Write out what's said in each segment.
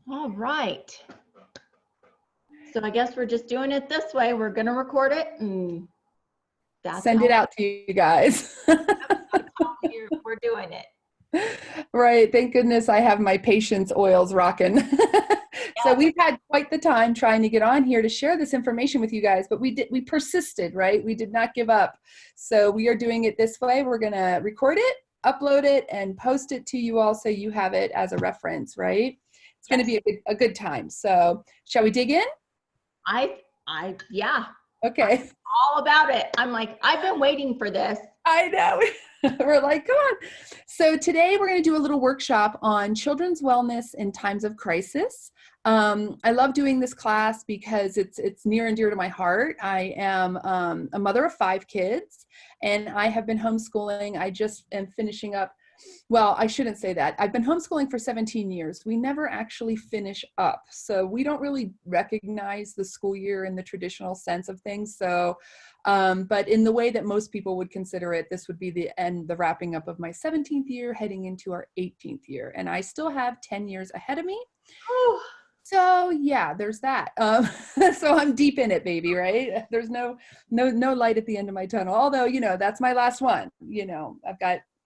All right. So I guess we're just doing it this way. We're going to record it and that's Send it out to you guys. we're doing it. Right. Thank goodness I have my patience oils rocking. So we've had quite the time trying to get on here to share this information with you guys, but we persisted, right? We did not give up. So we are doing it this way. We're going to record it, upload it, and post it to you all so you have it as a reference, right? It's going to be a good time. So shall we dig in? Yeah. Okay. I'm all about it. I'm like, I've been waiting for this. I know. We're like, come on. So today we're going to do a little workshop on children's wellness in times of crisis. I love doing this class because it's near and dear to my heart. I am a mother of 5 kids, and I have been homeschooling. I just am finishing up. Well, I shouldn't say that. I've been homeschooling for 17 years. We never actually finish up. So we don't really recognize the school year in the traditional sense of things. So, but in the way that most people would consider it, this would be the wrapping up of my 17th year, heading into our 18th year. And I still have 10 years ahead of me. So yeah, there's that. So I'm deep in it, baby, right? There's no light at the end of my tunnel. Although, that's my last one.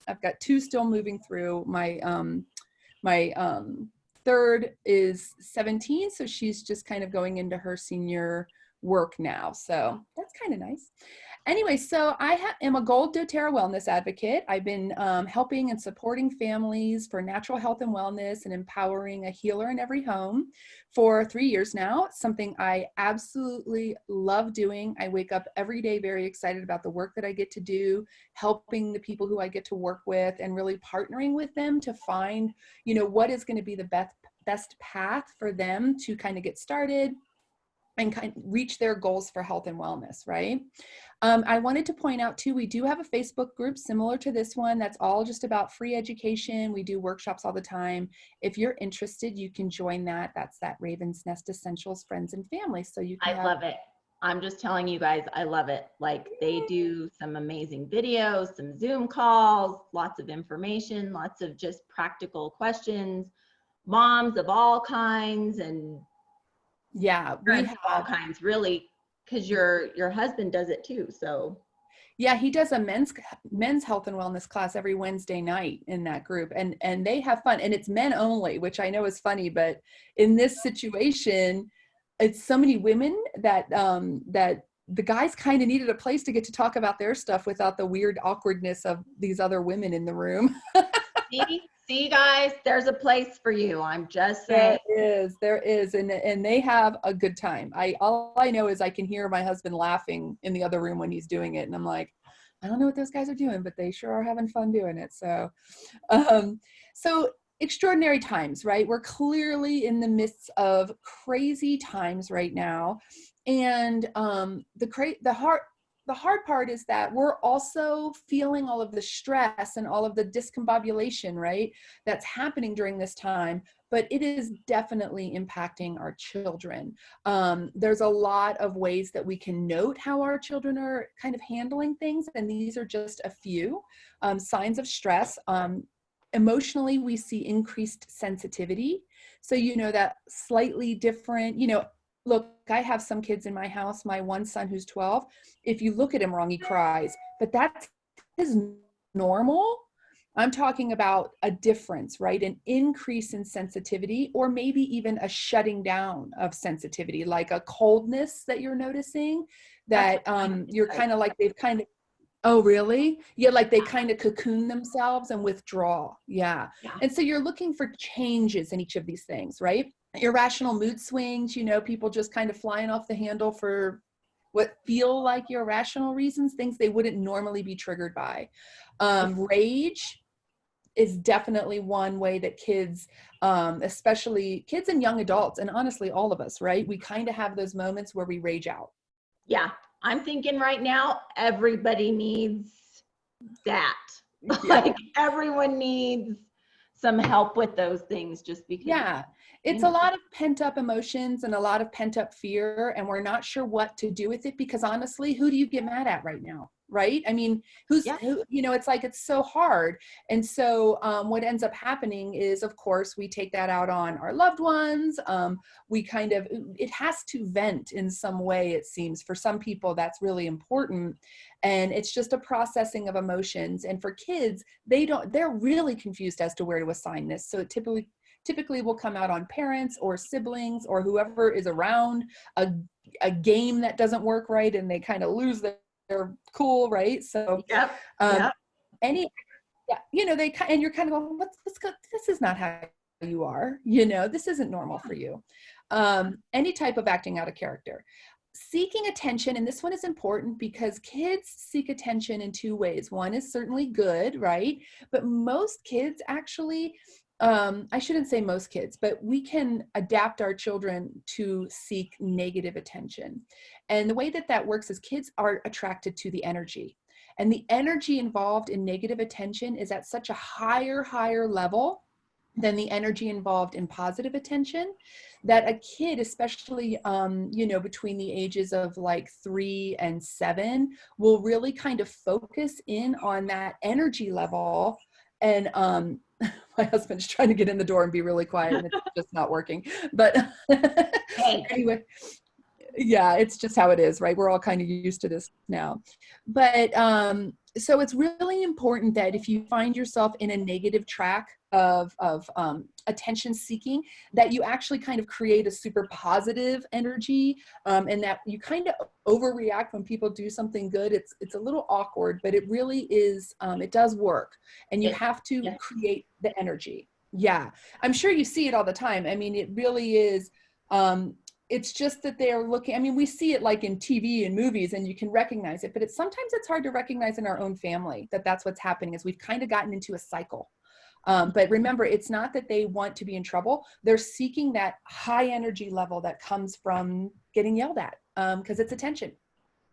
I've got 2 still moving through. My third is 17, so she's just kind of going into her senior work now. So that's kind of nice. Anyway, so I am a Gold doTERRA wellness advocate. I've been helping and supporting families for natural health and wellness and empowering a healer in every home for 3 years now. It's something I absolutely love doing. I wake up every day very excited about the work that I get to do, helping the people who I get to work with, and really partnering with them to find, what is going to be the best path for them to kind of get started and kind of reach their goals for health and wellness, right? I wanted to point out too, we do have a Facebook group similar to this one that's all just about free education. We do workshops all the time. If you're interested, you can join that. That's that Raven's Nest Essentials Friends and Family. So you can love it. I'm just telling you guys, I love it. Like, they do some amazing videos, some Zoom calls, lots of information, lots of just practical questions, moms of all kinds, and yeah, we have all kinds, really, because your husband does it too. So yeah, he does a men's health and wellness class every Wednesday night in that group, and they have fun, and it's men only, which I know is funny, but in this situation, it's so many women that that the guys kind of needed a place to get to talk about their stuff without the weird awkwardness of these other women in the room. See guys, there's a place for you. I'm just saying. There is, and they have a good time. All I know is I can hear my husband laughing in the other room when he's doing it, and I'm like, I don't know what those guys are doing, but they sure are having fun doing it. So, so extraordinary times, right? We're clearly in the midst of crazy times right now, and the hard part is that we're also feeling all of the stress and all of the discombobulation, right, that's happening during this time, but it is definitely impacting our children. There's a lot of ways that we can note how our children are kind of handling things, and these are just a few signs of stress. Emotionally, we see increased sensitivity. So, that slightly different, look, I have some kids in my house, my one son who's 12, if you look at him wrong, he cries, but that is normal. I'm talking about a difference, right? An increase in sensitivity, or maybe even a shutting down of sensitivity, like a coldness that you're noticing that you're kind of like, they've kind of, oh, really? Yeah, like they kind of cocoon themselves and withdraw. Yeah. And so you're looking for changes in each of these things, right? Irrational mood swings, people just kind of flying off the handle for what feel like irrational reasons, things they wouldn't normally be triggered by. Rage is definitely one way that kids, especially kids and young adults, and honestly, all of us, right? We kind of have those moments where we rage out. Yeah. I'm thinking right now, everybody needs that. Yeah. Like, everyone needs some help with those things, just because. Yeah. It's a lot of pent up emotions and a lot of pent up fear, and we're not sure what to do with it, because honestly, who do you get mad at right now? right? I mean, Yeah. you know, it's like, it's so hard. And so what ends up happening is, of course, we take that out on our loved ones. We kind of, it has to vent in some way, it seems. For some people, that's really important. And it's just a processing of emotions. And for kids, they're really confused as to where to assign this. So it typically will come out on parents or siblings or whoever is around a game that doesn't work right, and they kind of lose their cool, right? So Yep. um Yep. yeah, you know, and you're kind of going, this is not how you are, you know, this isn't normal for you. Any type of acting out of character. Seeking attention, and this one is important because kids seek attention in two ways. One is certainly good, right? But most kids actually, I shouldn't say most kids, but we can adapt our children to seek negative attention. And the way that works is kids are attracted to the energy. And the energy involved in negative attention is at such a higher level than the energy involved in positive attention, that a kid, especially, you know, between the ages of like 3 and 7, will really kind of focus in on that energy level. And my husband's trying to get in the door and be really quiet, and it's just not working. But Hey. anyway, yeah, it's just how it is, right? We're all kind of used to this now. But so it's really important that if you find yourself in a negative track of attention seeking, that you actually kind of create a super positive energy, and that you kind of overreact when people do something good. It's a little awkward, but it really is, it does work. And you have to create the energy. Yeah, I'm sure you see it all the time. I mean, it really is, it's just that they're looking, I mean, we see it like in TV and movies, and you can recognize it, but sometimes it's hard to recognize in our own family that that's what's happening, is we've kind of gotten into a cycle. But remember, it's not that they want to be in trouble. They're seeking that high energy level that comes from getting yelled at, because it's attention.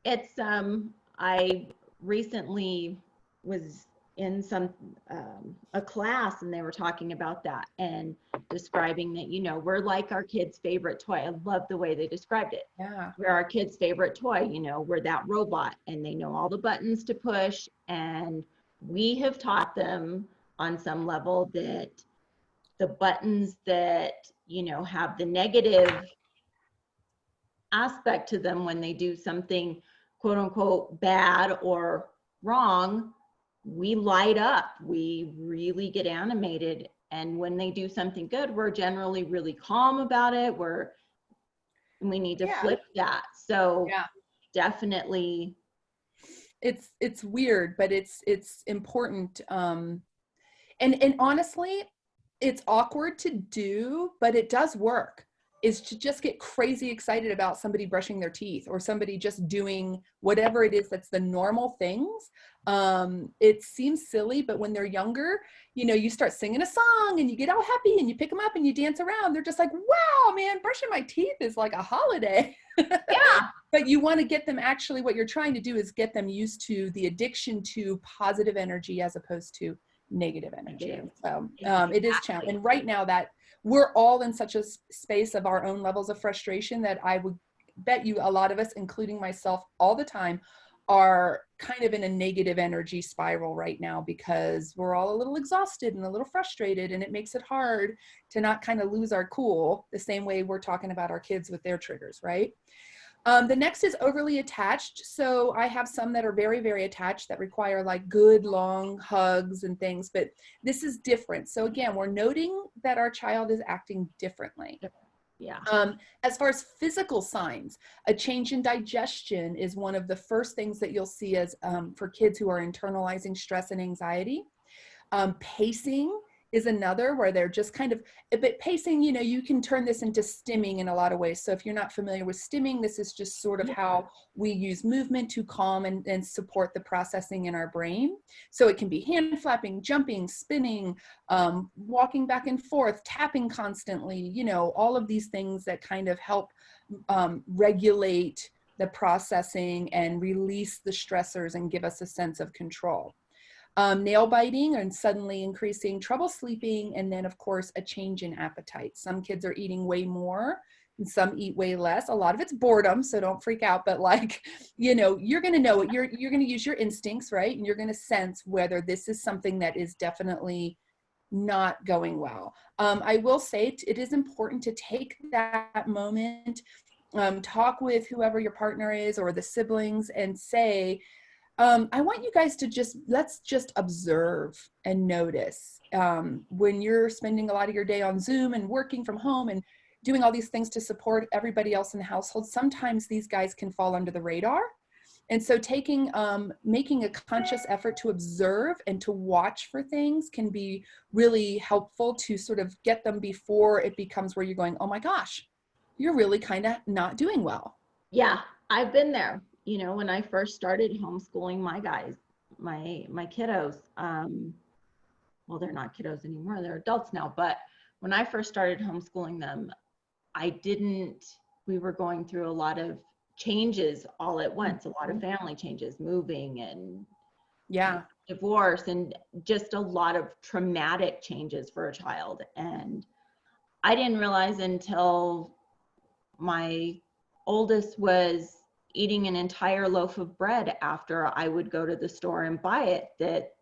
It's, I recently was in a class, and they were talking about that and describing that, you know, we're like our kid's favorite toy. I love the way they described it. Yeah. We're our kid's favorite toy, you know, we're that robot, and they know all the buttons to push. And we have taught them on some level that the buttons that, you know, have the negative aspect to them when they do something quote unquote bad or wrong, we light up, we really get animated. And when they do something good, we're generally really calm about it. We need to flip that. So definitely. It's weird, but it's important. And honestly, it's awkward to do, but it does work, is to just get crazy excited about somebody brushing their teeth, or somebody just doing whatever it is that's the normal things. It seems silly, but when they're younger, you know, you start singing a song and you get all happy and you pick them up and you dance around. They're just like, wow, man, brushing my teeth is like a holiday. Yeah. But you want to get them, actually, what you're trying to do is get them used to the addiction to positive energy as opposed to negative energy. So it is challenging. And right now that we're all in such a space of our own levels of frustration, that I would bet you a lot of us, including myself all the time, are kind of in a negative energy spiral right now, because we're all a little exhausted and a little frustrated, and it makes it hard to not kind of lose our cool the same way we're talking about our kids with their triggers, right? The next is overly attached. So I have some that are very attached, that require like good long hugs and things, but this is different. So again, we're noting that our child is acting differently. Yeah. As far as physical signs, a change in digestion is one of the first things that you'll see as for kids who are internalizing stress and anxiety. Pacing is another, where they're just kind of, but pacing, you know, you can turn this into stimming in a lot of ways. So if you're not familiar with stimming, this is just sort of how we use movement to calm and support the processing in our brain. So it can be hand flapping, jumping, spinning, walking back and forth, tapping constantly, you know, all of these things that kind of help regulate the processing and release the stressors and give us a sense of control. Nail biting and suddenly increasing trouble sleeping, and then of course a change in appetite. Some kids are eating way more and some eat way less. A lot of it's boredom, so don't freak out, but like, you know, you're going to know it. You're going to use your instincts, right? And you're going to sense whether this is something that is definitely not going well. I will say it is important to take that moment, talk with whoever your partner is or the siblings and say, I want you guys to let's just observe and notice. When you're spending a lot of your day on Zoom and working from home and doing all these things to support everybody else in the household, sometimes these guys can fall under the radar. And so making a conscious effort to observe and to watch for things can be really helpful to sort of get them before it becomes where you're going, oh my gosh, you're really kind of not doing well. Yeah, I've been there. You know, when I first started homeschooling my guys, my kiddos, well, they're not kiddos anymore, they're adults now, but when I first started homeschooling them, we were going through a lot of changes all at once, a lot of family changes, moving and divorce, and just a lot of traumatic changes for a child. And I didn't realize until my oldest was eating an entire loaf of bread after I would go to the store and buy it, that,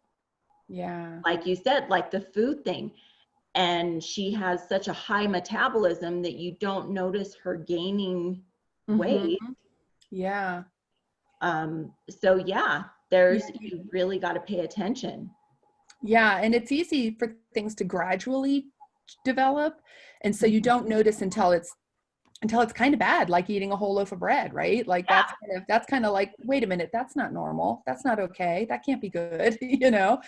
like you said, like the food thing. And she has such a high metabolism that you don't notice her gaining weight. Yeah. So yeah, you really got to pay attention. Yeah. And it's easy for things to gradually develop. And so you don't notice until it's kind of bad, like eating a whole loaf of bread, right? Like that's kind of like, wait a minute, that's not normal. That's not okay. That can't be good, you know?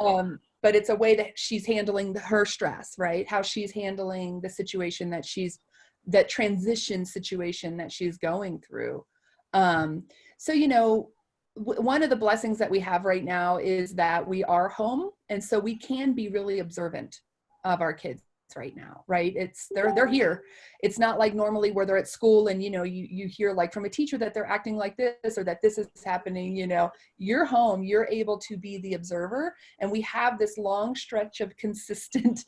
Yeah. But it's a way that she's handling her stress, right? How she's handling the situation that transition situation that she's going through. So, you know, one of the blessings that we have right now is that we are home. And so we can be really observant of our kids right now, right? They're here. It's not like normally where they're at school and, you know, you hear like from a teacher that they're acting like this or that this is happening. You know, you're home, you're able to be the observer, and we have this long stretch of consistent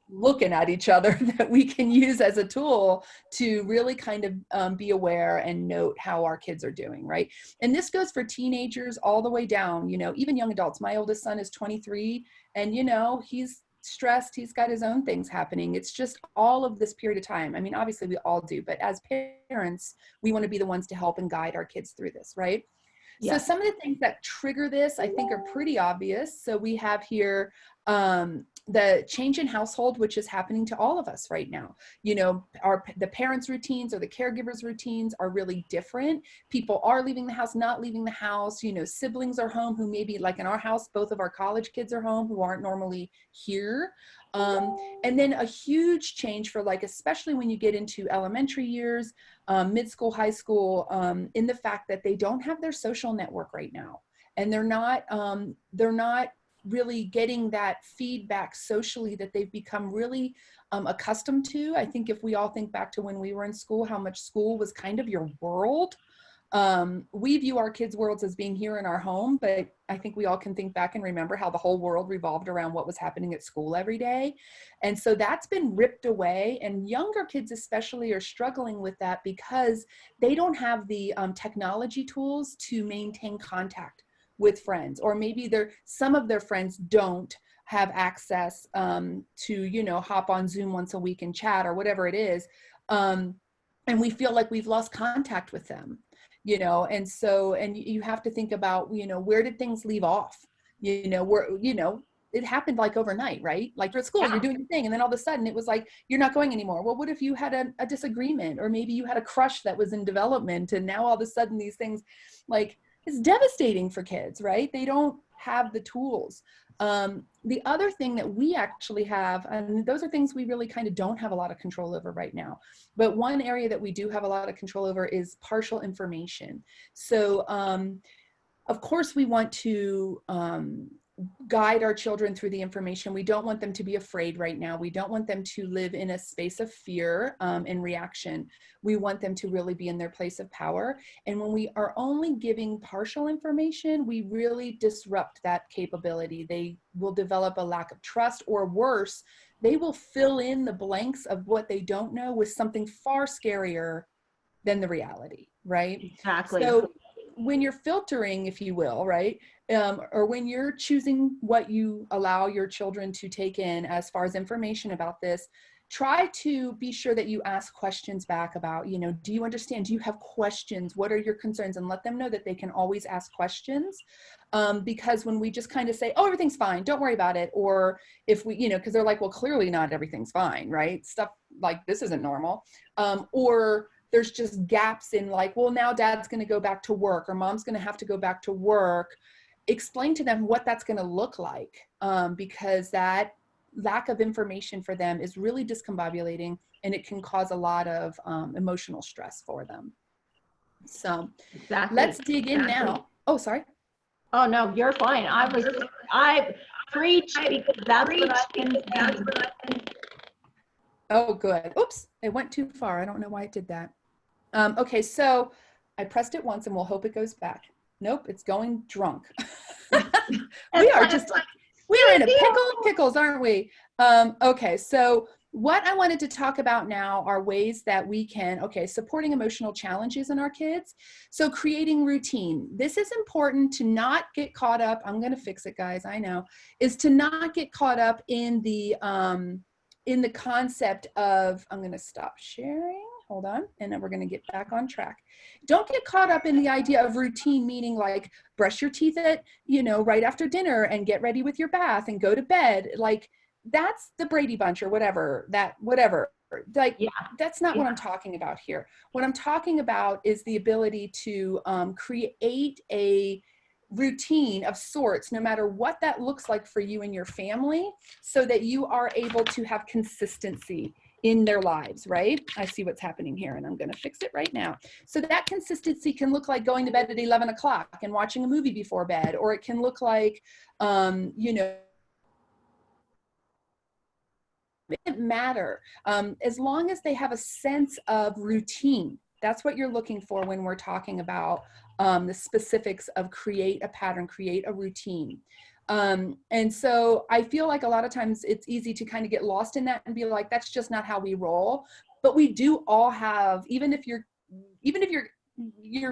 looking at each other that we can use as a tool to really kind of be aware and note how our kids are doing, right? And this goes for teenagers all the way down, you know, even young adults. My oldest son is 23, and, you know, he's stressed, he's got his own things happening. It's just all of this period of time. I mean, obviously we all do, but as parents, we want to be the ones to help and guide our kids through this, right? Yeah. So some of the things that trigger this, I think, are pretty obvious. So we have here the change in household, which is happening to all of us right now. You know, the parents' routines or the caregivers' routines are really different. People are leaving the house, not leaving the house. You know, siblings are home who maybe, like in our house, both of our college kids are home who aren't normally here. And then a huge change for, like, especially when you get into elementary years, mid-school, high school, in the fact that they don't have their social network right now. And they're not really getting that feedback socially that they've become really accustomed to. I think if we all think back to when we were in school, how much school was kind of your world. We view our kids' worlds as being here in our home, but I think we all can think back and remember how the whole world revolved around what was happening at school every day. And so that's been ripped away, and younger kids especially are struggling with that because they don't have the technology tools to maintain contact with friends, or maybe some of their friends don't have access to, you know, hop on Zoom once a week and chat or whatever it is. And we feel like we've lost contact with them, you know, and you have to think about, you know, where did things leave off? You know, it happened like overnight, right? Like you're at school, you're doing your thing, and then all of a sudden it was like, you're not going anymore. Well, what if you had a disagreement, or maybe you had a crush that was in development, and now all of a sudden these things, like, it's devastating for kids, right? They don't have the tools. The other thing that we actually have, and those are things we really kind of don't have a lot of control over right now, but one area that we do have a lot of control over is partial information. So, of course, we want to guide our children through the information. We don't want them to be afraid right now. We don't want them to live in a space of fear and reaction. We want them to really be in their place of power. And when we are only giving partial information, we really disrupt that capability. They will develop a lack of trust, or worse, they will fill in the blanks of what they don't know with something far scarier than the reality, right? Exactly. So when you're filtering, if you will, right, or when you're choosing what you allow your children to take in as far as information about this, try to be sure that you ask questions back about, you know, do you understand? Do you have questions? What are your concerns? And let them know that they can always ask questions. Because when we just kind of say, oh, everything's fine, don't worry about it. Or if we, you know, because they're like, well, clearly not everything's fine, right? Stuff like this isn't normal. Or there's just gaps in like, well, now dad's going to go back to work or mom's going to have to go back to work. Explain to them what that's going to look like, because that lack of information for them is really discombobulating, and it can cause a lot of emotional stress for them. So Exactly. let's dig in now. Oh, sorry. Oh, no, you're fine. I preach because that's what I've been saying. Oh, good. Oops, it went too far. I don't know why it did that. Okay, so I pressed it once and we'll hope it goes back. Nope, it's going drunk. We're in a pickles, aren't we? Okay, so what I wanted to talk about now are ways that we can, supporting emotional challenges in our kids. So creating routine. This is important to not get caught up. I'm going to fix it, guys. I know. Is to not get caught up in the concept of, I'm going to stop sharing. Hold on. And then we're going to get back on track. Don't get caught up in the idea of routine, meaning like brush your teeth at, right after dinner and get ready with your bath and go to bed. Like that's the Brady Bunch or whatever. Like, that's not what I'm talking about here. What I'm talking about is the ability to create a routine of sorts, no matter what that looks like for you and your family, so that you are able to have consistency in their lives, right? I see what's happening here and I'm going to fix it right now. So that consistency can look like going to bed at 11 o'clock and watching a movie before bed, or it can look like, it doesn't matter. As long as they have a sense of routine, that's what you're looking for when we're talking about the specifics of create a pattern, create a routine. And so I feel like a lot of times it's easy to kind of get lost in that and be like, that's just not how we roll. But we do all have, even if your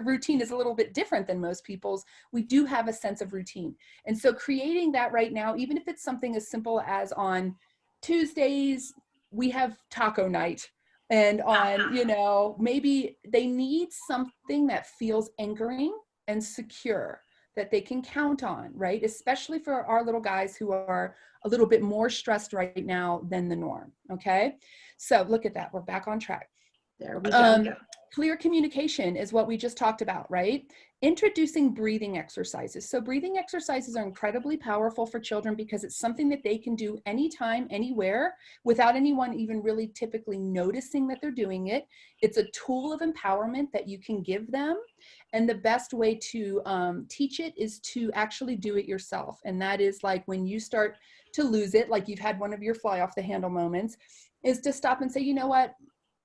routine is a little bit different than most people's, we do have a sense of routine. And so creating that right now, even if it's something as simple as on Tuesdays, we have taco night. And on, maybe they need something that feels anchoring and secure, that they can count on, right? Especially for our little guys who are a little bit more stressed right now than the norm, okay? So look at that, we're back on track. There we go. Clear communication is what we just talked about, right? Introducing breathing exercises. So breathing exercises are incredibly powerful for children because it's something that they can do anytime, anywhere, without anyone even really typically noticing that they're doing it. It's a tool of empowerment that you can give them. And the best way to teach it is to actually do it yourself. And that is like when you start to lose it, like you've had one of your fly off the handle moments, is to stop and say, you know what?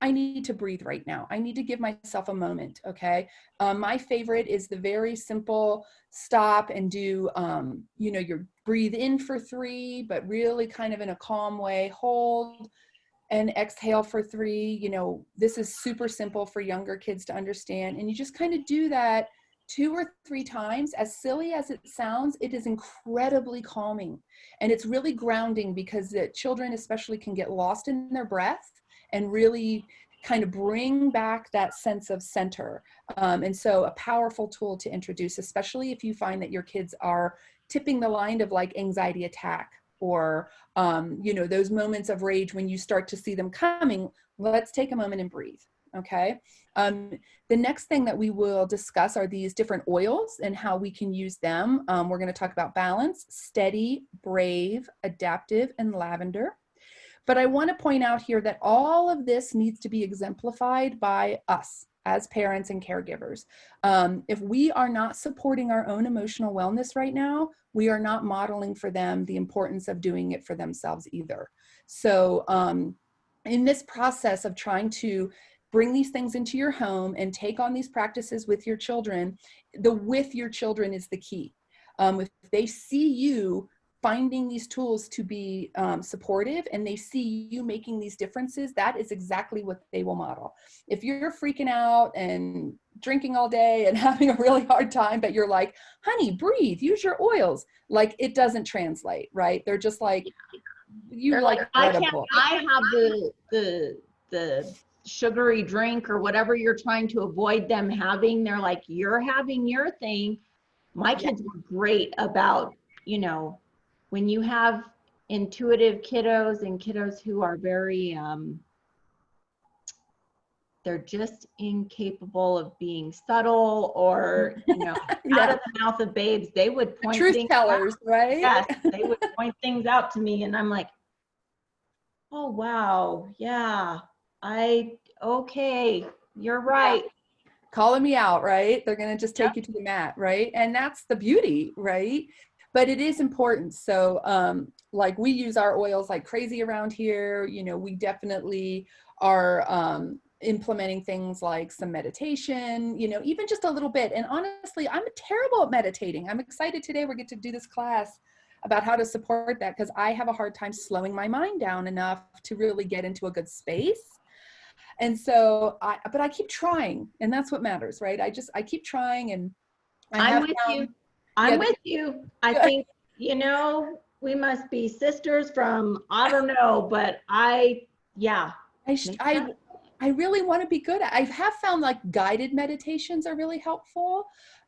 I need to breathe right now. I need to give myself a moment, okay? My favorite is the very simple stop and do, your breathe in for 3, but really kind of in a calm way, hold and exhale for 3. This is super simple for younger kids to understand. And you just kind of do that 2 or 3 times. As silly as it sounds, it is incredibly calming. And it's really grounding because the children especially can get lost in their breath and really kind of bring back that sense of center. And so a powerful tool to introduce, especially if you find that your kids are tipping the line of like anxiety attack or, those moments of rage when you start to see them coming. Let's take a moment and breathe. Okay. The next thing that we will discuss are these different oils and how we can use them. We're going to talk about balance, steady, brave, adaptive, and lavender. But I want to point out here that all of this needs to be exemplified by us as parents and caregivers. If we are not supporting our own emotional wellness right now, we are not modeling for them the importance of doing it for themselves either. So in this process of trying to bring these things into your home and take on these practices with your children, the with your children is the key. If they see you finding these tools to be supportive, and they see you making these differences, that is exactly what they will model. If you're freaking out and drinking all day and having a really hard time, but you're like, honey, breathe, use your oils, like it doesn't translate, right? They're just like, you They're like like, I read a can't, book. I have the sugary drink or whatever you're trying to avoid them having. They're like, you're having your thing. My kids were great about, you know, when you have intuitive kiddos and kiddos who are very, they're just incapable of being subtle or, you know, out of the mouth of babes, they would point Truth things tellers, out. right? Yes, they would point things out to me, and I'm like, oh, wow, yeah, okay, you're right. Calling me out, right? They're going to just take you to the mat, right? And that's the beauty, right? But it is important. So like we use our oils like crazy around here. You know, we definitely are implementing things like some meditation, you know, even just a little bit. And honestly, I'm terrible at meditating. I'm excited today we get to do this class about how to support that, because I have a hard time slowing my mind down enough to really get into a good space. And so but I keep trying, and that's what matters, right? I keep trying, and I'm with you. I'm with you. I think, you know, we must be sisters from, I don't know, but yeah. I really want to be good at, I have found like guided meditations are really helpful.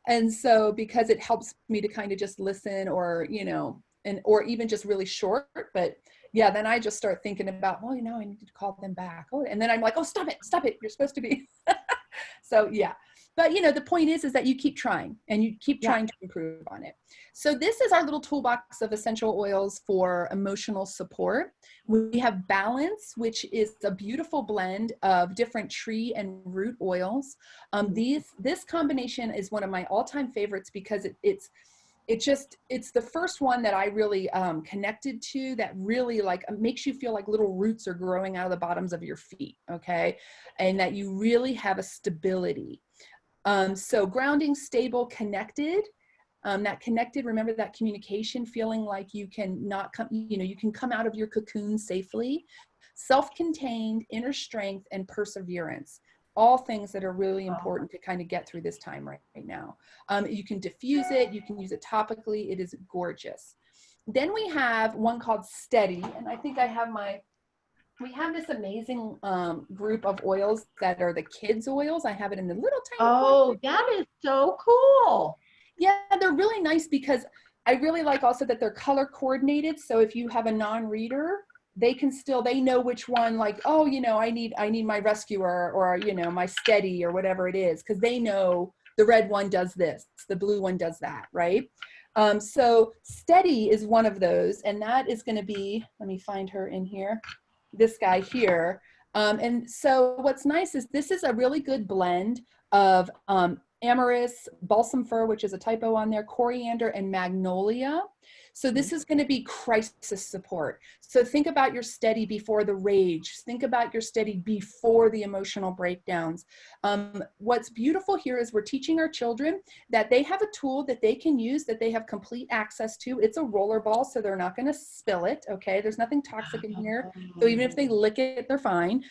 And so, because it helps me to kind of just listen, or, you know, or even just really short, but yeah, then I just start thinking about, well, you know, I need to call them back. Oh, and then I'm like, oh, stop it. You're supposed to be. So yeah. But you know, the point is that you keep trying, and you keep trying to improve on it. So this is our little toolbox of essential oils for emotional support. We have Balance, which is a beautiful blend of different tree and root oils. This combination is one of my all-time favorites, because it's the first one that I really connected to, that really like makes you feel like little roots are growing out of the bottoms of your feet, okay? And that you really have a stability. So grounding, stable, connected. That connected, remember that communication, feeling like you can not come, you know, you can come out of your cocoon safely. Self-contained, inner strength, and perseverance. All things that are really important to kind of get through this time right now. You can diffuse it, you can use it topically. It is gorgeous. Then we have one called Steady, and I think we have this amazing group of oils that are the kids oils. I have it in the little tiny. Oh, that is so cool. Yeah, they're really nice, because I really like also that they're color coordinated. So if you have a non-reader, they know which one, like, oh, you know, I need my rescuer, or, you know, my Steady, or whatever it is, because they know the red one does this, the blue one does that, right? So Steady is one of those, and that is going to be, let me find her in here, this guy here. And so what's nice is this is a really good blend of amyris, balsam fir, which is a typo on there, coriander, and magnolia. So this is going to be crisis support. So think about your Steady before the rage. Think about your Steady before the emotional breakdowns. What's beautiful here is we're teaching our children that they have a tool that they can use, that they have complete access to. It's a roller ball, so they're not going to spill it. Okay, there's nothing toxic in here. So even if they lick it, they're fine.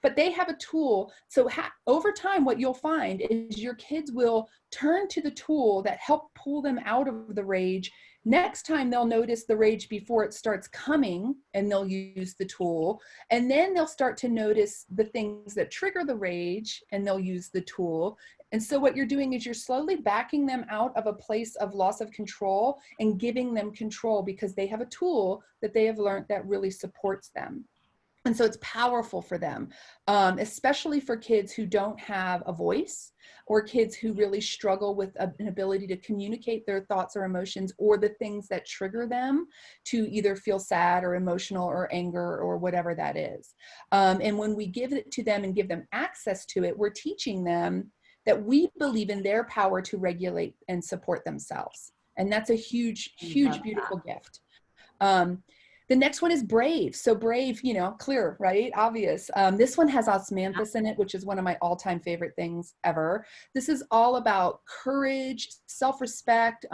But they have a tool. So over time, what you'll find is your kids will turn to the tool that helped pull them out of the rage. Next time, they'll notice the rage before it starts coming, and they'll use the tool. And then they'll start to notice the things that trigger the rage, and they'll use the tool. And so what you're doing is you're slowly backing them out of a place of loss of control and giving them control, because they have a tool that they have learned that really supports them. And so it's powerful for them, especially for kids who don't have a voice, or kids who really struggle with an ability to communicate their thoughts or emotions, or the things that trigger them to either feel sad or emotional or anger or whatever that is. And when we give it to them and give them access to it, we're teaching them that we believe in their power to regulate and support themselves. And that's a huge, huge, beautiful gift. The next one is Brave. So Brave, you know, clear, right? Obvious. This one has osmanthus in it, which is one of my all-time favorite things ever. This is all about courage, self-respect,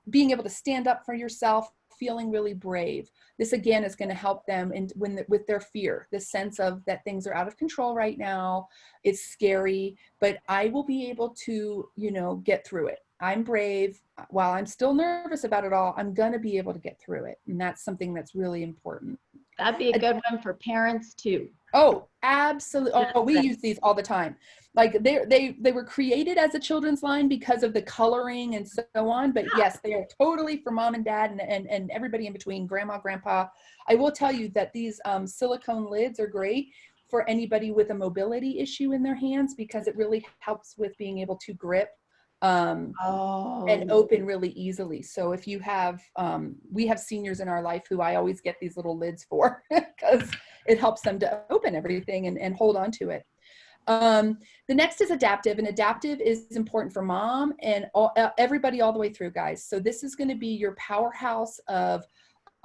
being able to stand up for yourself, feeling really brave. This again is going to help them with their fear, the sense of that things are out of control right now. It's scary, but I will be able to, you know, get through it. I'm brave. While I'm still nervous about it all, I'm going to be able to get through it. And that's something that's really important. That'd be a good one for parents too. Oh, absolutely. Oh, we Just use these all the time. Like they were created as a children's line because of the coloring and so on. But yes, they are totally for mom and dad and everybody in between, grandma, grandpa. I will tell you that these silicone lids are great for anybody with a mobility issue in their hands, because it really helps with being able to grip and open really easily. So if you have, we have seniors in our life who I always get these little lids for because it helps them to open everything and hold on to it. The next is adaptive, and adaptive is important for mom and everybody all the way through, guys. So this is going to be your powerhouse of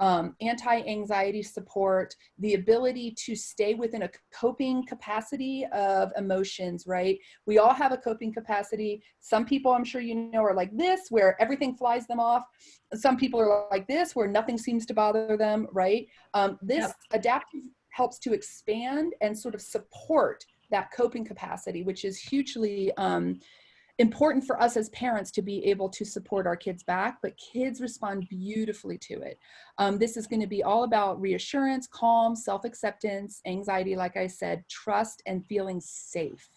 anti-anxiety support, the ability to stay within a coping capacity of emotions, right? We all have a coping capacity. Some people, I'm sure you know, are like this, where everything flies them off. Some people are like this, where nothing seems to bother them, right? This adaptive helps to expand and sort of support that coping capacity, which is hugely important for us as parents to be able to support our kids back, but kids respond beautifully to it. This is going to be all about reassurance, calm, self-acceptance, anxiety, like I said, trust, and feeling safe.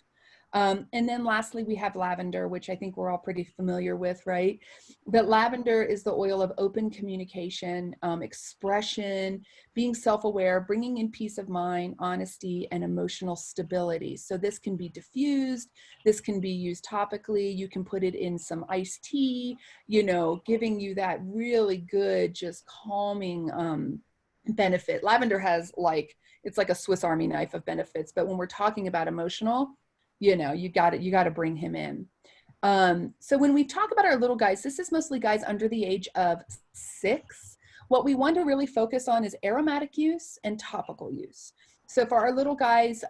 And then lastly, we have lavender, which I think we're all pretty familiar with, right? But lavender is the oil of open communication, expression, being self-aware, bringing in peace of mind, honesty, and emotional stability. So this can be diffused. This can be used topically. You can put it in some iced tea, you know, giving you that really good, just calming benefit. Lavender has it's like a Swiss Army knife of benefits. But when we're talking about emotional, you know, you got to bring him in. So when we talk about our little guys, this is mostly guys under the age of 6. What we want to really focus on is aromatic use and topical use. So for our little guys,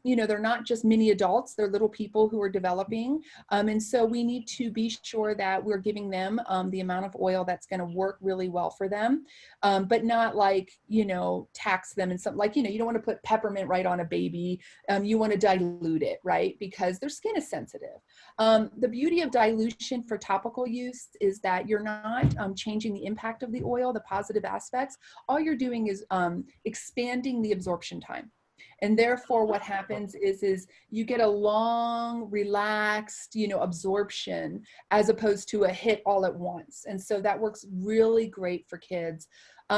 you know, they're not just mini adults, they're little people who are developing. And so we need to be sure that we're giving them the amount of oil that's going to work really well for them, but not like, you know, tax them and something like, you know, you don't want to put peppermint right on a baby. You want to dilute it, right? Because their skin is sensitive. The beauty of dilution for topical use is that you're not changing the impact of the oil, the positive aspects. All you're doing is expanding the absorption time. And therefore what happens is you get a long, relaxed, you know, absorption as opposed to a hit all at once. And so that works really great for kids.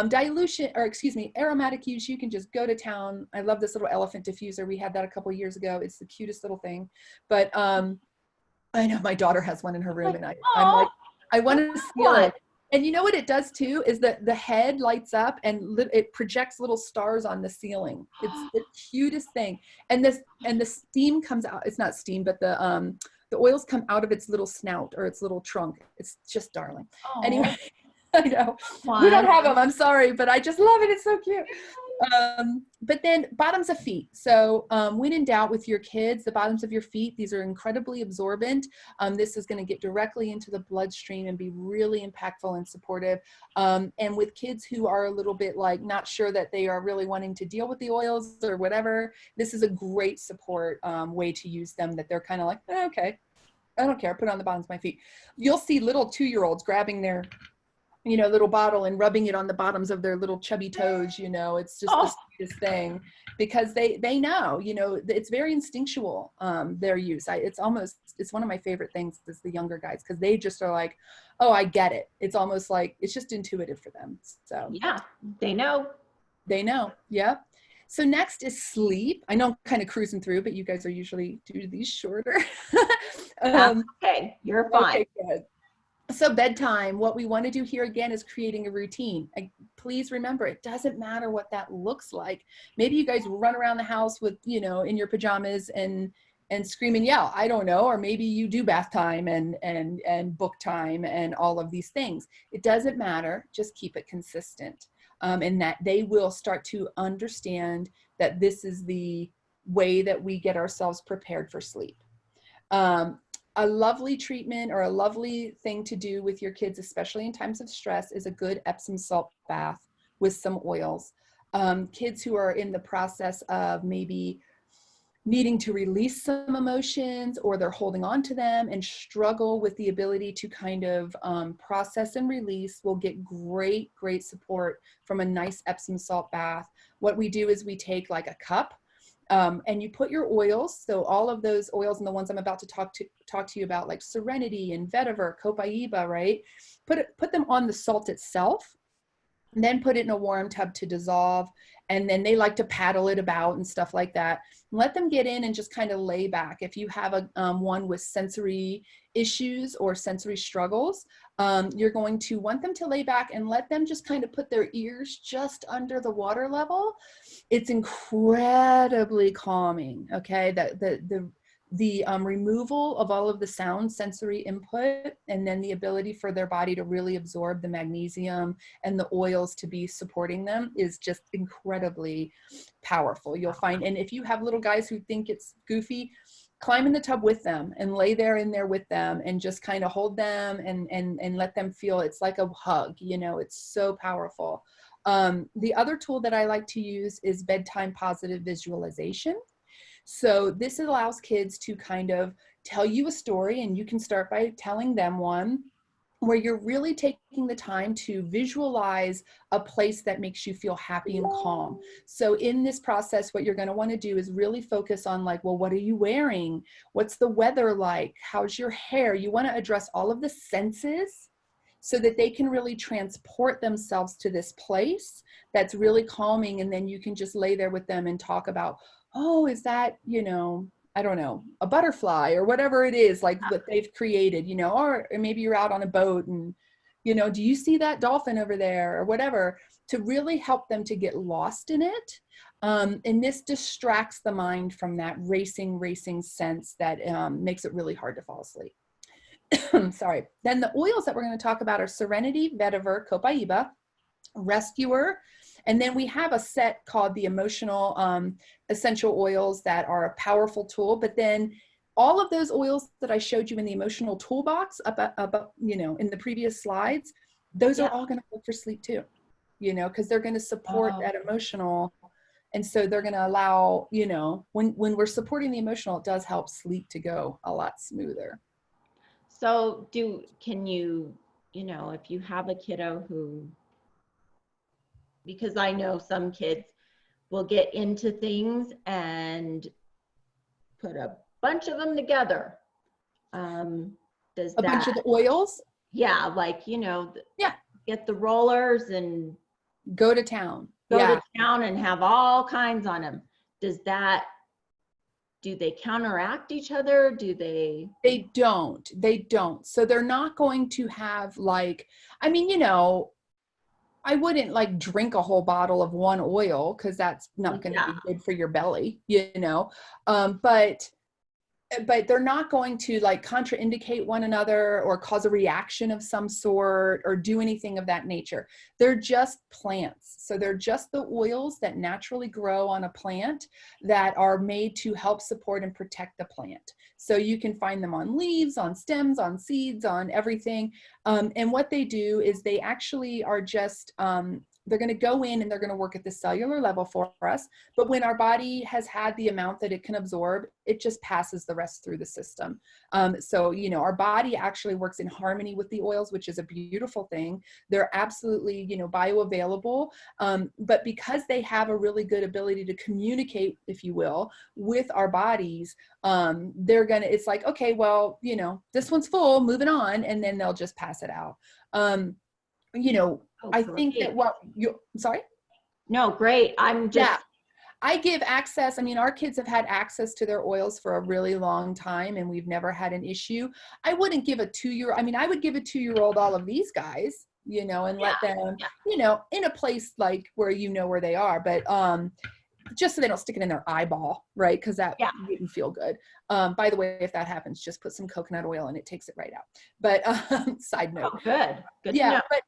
Dilution, or excuse me, aromatic use, you can just go to town. I love this little elephant diffuser. We had that a couple of years ago. It's the cutest little thing. But I know my daughter has one in her room, and I'm like, I want to steal it. And you know what it does too, is that the head lights up and it projects little stars on the ceiling. It's the cutest thing. And the steam comes out. It's not steam, but the oils come out of its little snout or its little trunk. It's just darling. Aww. Anyway, I know. We don't have them. I'm sorry, but I just love it. It's so cute. But then bottoms of feet. So when in doubt with your kids, the bottoms of your feet, these are incredibly absorbent. This is going to get directly into the bloodstream and be really impactful and supportive. And with kids who are a little bit like not sure that they are really wanting to deal with the oils or whatever, this is a great support way to use them, that they're kind of like, okay, I don't care, put it on the bottoms of my feet. You'll see little 2-year-olds grabbing their, you know, little bottle and rubbing it on the bottoms of their little chubby toes. You know, it's just the sweetest thing, because they know, you know, it's very instinctual, their use. It's one of my favorite things is the younger guys, because they just are like, oh, I get it. It's almost like it's just intuitive for them. So yeah, they know. Yeah. So next is sleep. I know I'm kind of cruising through, but you guys are usually do these shorter. Okay, you're fine. Okay, good. So bedtime, what we want to do here again is creating a routine. Please remember, it doesn't matter what that looks like. Maybe you guys run around the house with, you know, in your pajamas and scream and yell. I don't know. Or maybe you do bath time and book time and all of these things. It doesn't matter. Just keep it consistent. And that they will start to understand that this is the way that we get ourselves prepared for sleep. a lovely treatment or a lovely thing to do with your kids, especially in times of stress, is a good Epsom salt bath with some oils. Kids who are in the process of maybe needing to release some emotions, or they're holding on to them and struggle with the ability to kind of process and release, will get great support from a nice Epsom salt bath. What we do is we take like a cup, and you put your oils, so all of those oils and the ones I'm about to talk to you about, like Serenity and Vetiver, Copaiba, right? Put them on the salt itself, and then put it in a warm tub to dissolve. And then they like to paddle it about and stuff like that. Let them get in and just kind of lay back. If you have a one with sensory issues or sensory struggles, you're going to want them to lay back and let them just kind of put their ears just under the water level. It's incredibly calming. Okay, the removal of all of the sound sensory input, and then the ability for their body to really absorb the magnesium and the oils to be supporting them is just incredibly powerful. You'll find, and if you have little guys who think it's goofy, climb in the tub with them and lay there in there with them and just kind of hold them and let them feel, it's like a hug, you know, it's so powerful. The other tool that I like to use is bedtime positive visualization. So this allows kids to kind of tell you a story, and you can start by telling them one where you're really taking the time to visualize a place that makes you feel happy and calm. So in this process, what you're going to want to do is really focus on, like, well, what are you wearing? What's the weather like? How's your hair? You want to address all of the senses so that they can really transport themselves to this place that's really calming. And then you can just lay there with them and talk about, oh, is that, you know, I don't know, a butterfly or whatever it is, like what they've created, you know, or maybe you're out on a boat and, you know, do you see that dolphin over there or whatever, to really help them to get lost in it. And this distracts the mind from that racing sense that makes it really hard to fall asleep. Sorry. Then the oils that we're going to talk about are Serenity, Vetiver, Copaiba, Rescuer. And then we have a set called the Emotional Essential Oils that are a powerful tool. But then all of those oils that I showed you in the emotional toolbox up you know, in the previous slides, those are all going to work for sleep too, you know, because they're going to support that emotional. And so they're going to allow, you know, when we're supporting the emotional, it does help sleep to go a lot smoother. So can you, you know, if you have a kiddo who, because I know some kids will get into things and put a bunch of them together. Does a bunch of the oils? Yeah, like, you know, get the rollers and go to town. Go to town and have all kinds on them. Do they counteract each other? Do they? They don't. So they're not going to have, like, I mean, you know, I wouldn't like drink a whole bottle of one oil because that's not going to be good for your belly, you know, but they're not going to like contraindicate one another or cause a reaction of some sort or do anything of that nature. They're just plants. So they're just the oils that naturally grow on a plant that are made to help support and protect the plant. So you can find them on leaves, on stems, on seeds, on everything. And what they do is they actually are just, they're going to go in and they're going to work at the cellular level for us. But when our body has had the amount that it can absorb, it just passes the rest through the system. So, you know, our body actually works in harmony with the oils, which is a beautiful thing. They're absolutely, you know, bioavailable. But because they have a really good ability to communicate, if you will, with our bodies, it's like, okay, well, you know, this one's full, moving on. And then they'll just pass it out. You know, I think that sorry? No, great. I give access. I mean, our kids have had access to their oils for a really long time and we've never had an issue. I wouldn't give a 2-year-old, I mean, I would give a 2-year-old all of these guys, you know, and let them, you know, in a place like where you know where they are, but just so they don't stick it in their eyeball, right? Because that wouldn't feel good. By the way, if that happens, just put some coconut oil and it takes it right out. But side note. Oh, good. Good to know. But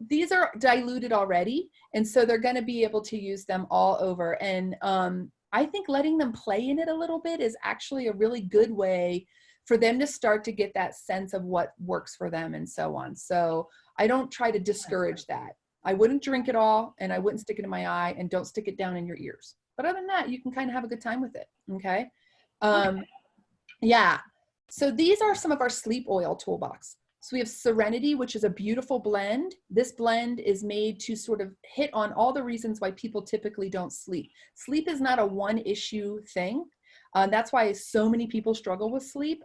these are diluted already. And so they're going to be able to use them all over. And I think letting them play in it a little bit is actually a really good way for them to start to get that sense of what works for them and so on. So I don't try to discourage that. I wouldn't drink it all, and I wouldn't stick it in my eye, and don't stick it down in your ears. But other than that, you can kind of have a good time with it. Okay. Yeah. So these are some of our sleep oil toolbox. So we have Serenity, which is a beautiful blend. This blend is made to sort of hit on all the reasons why people typically don't sleep. Sleep is not a one issue thing. That's why so many people struggle with sleep,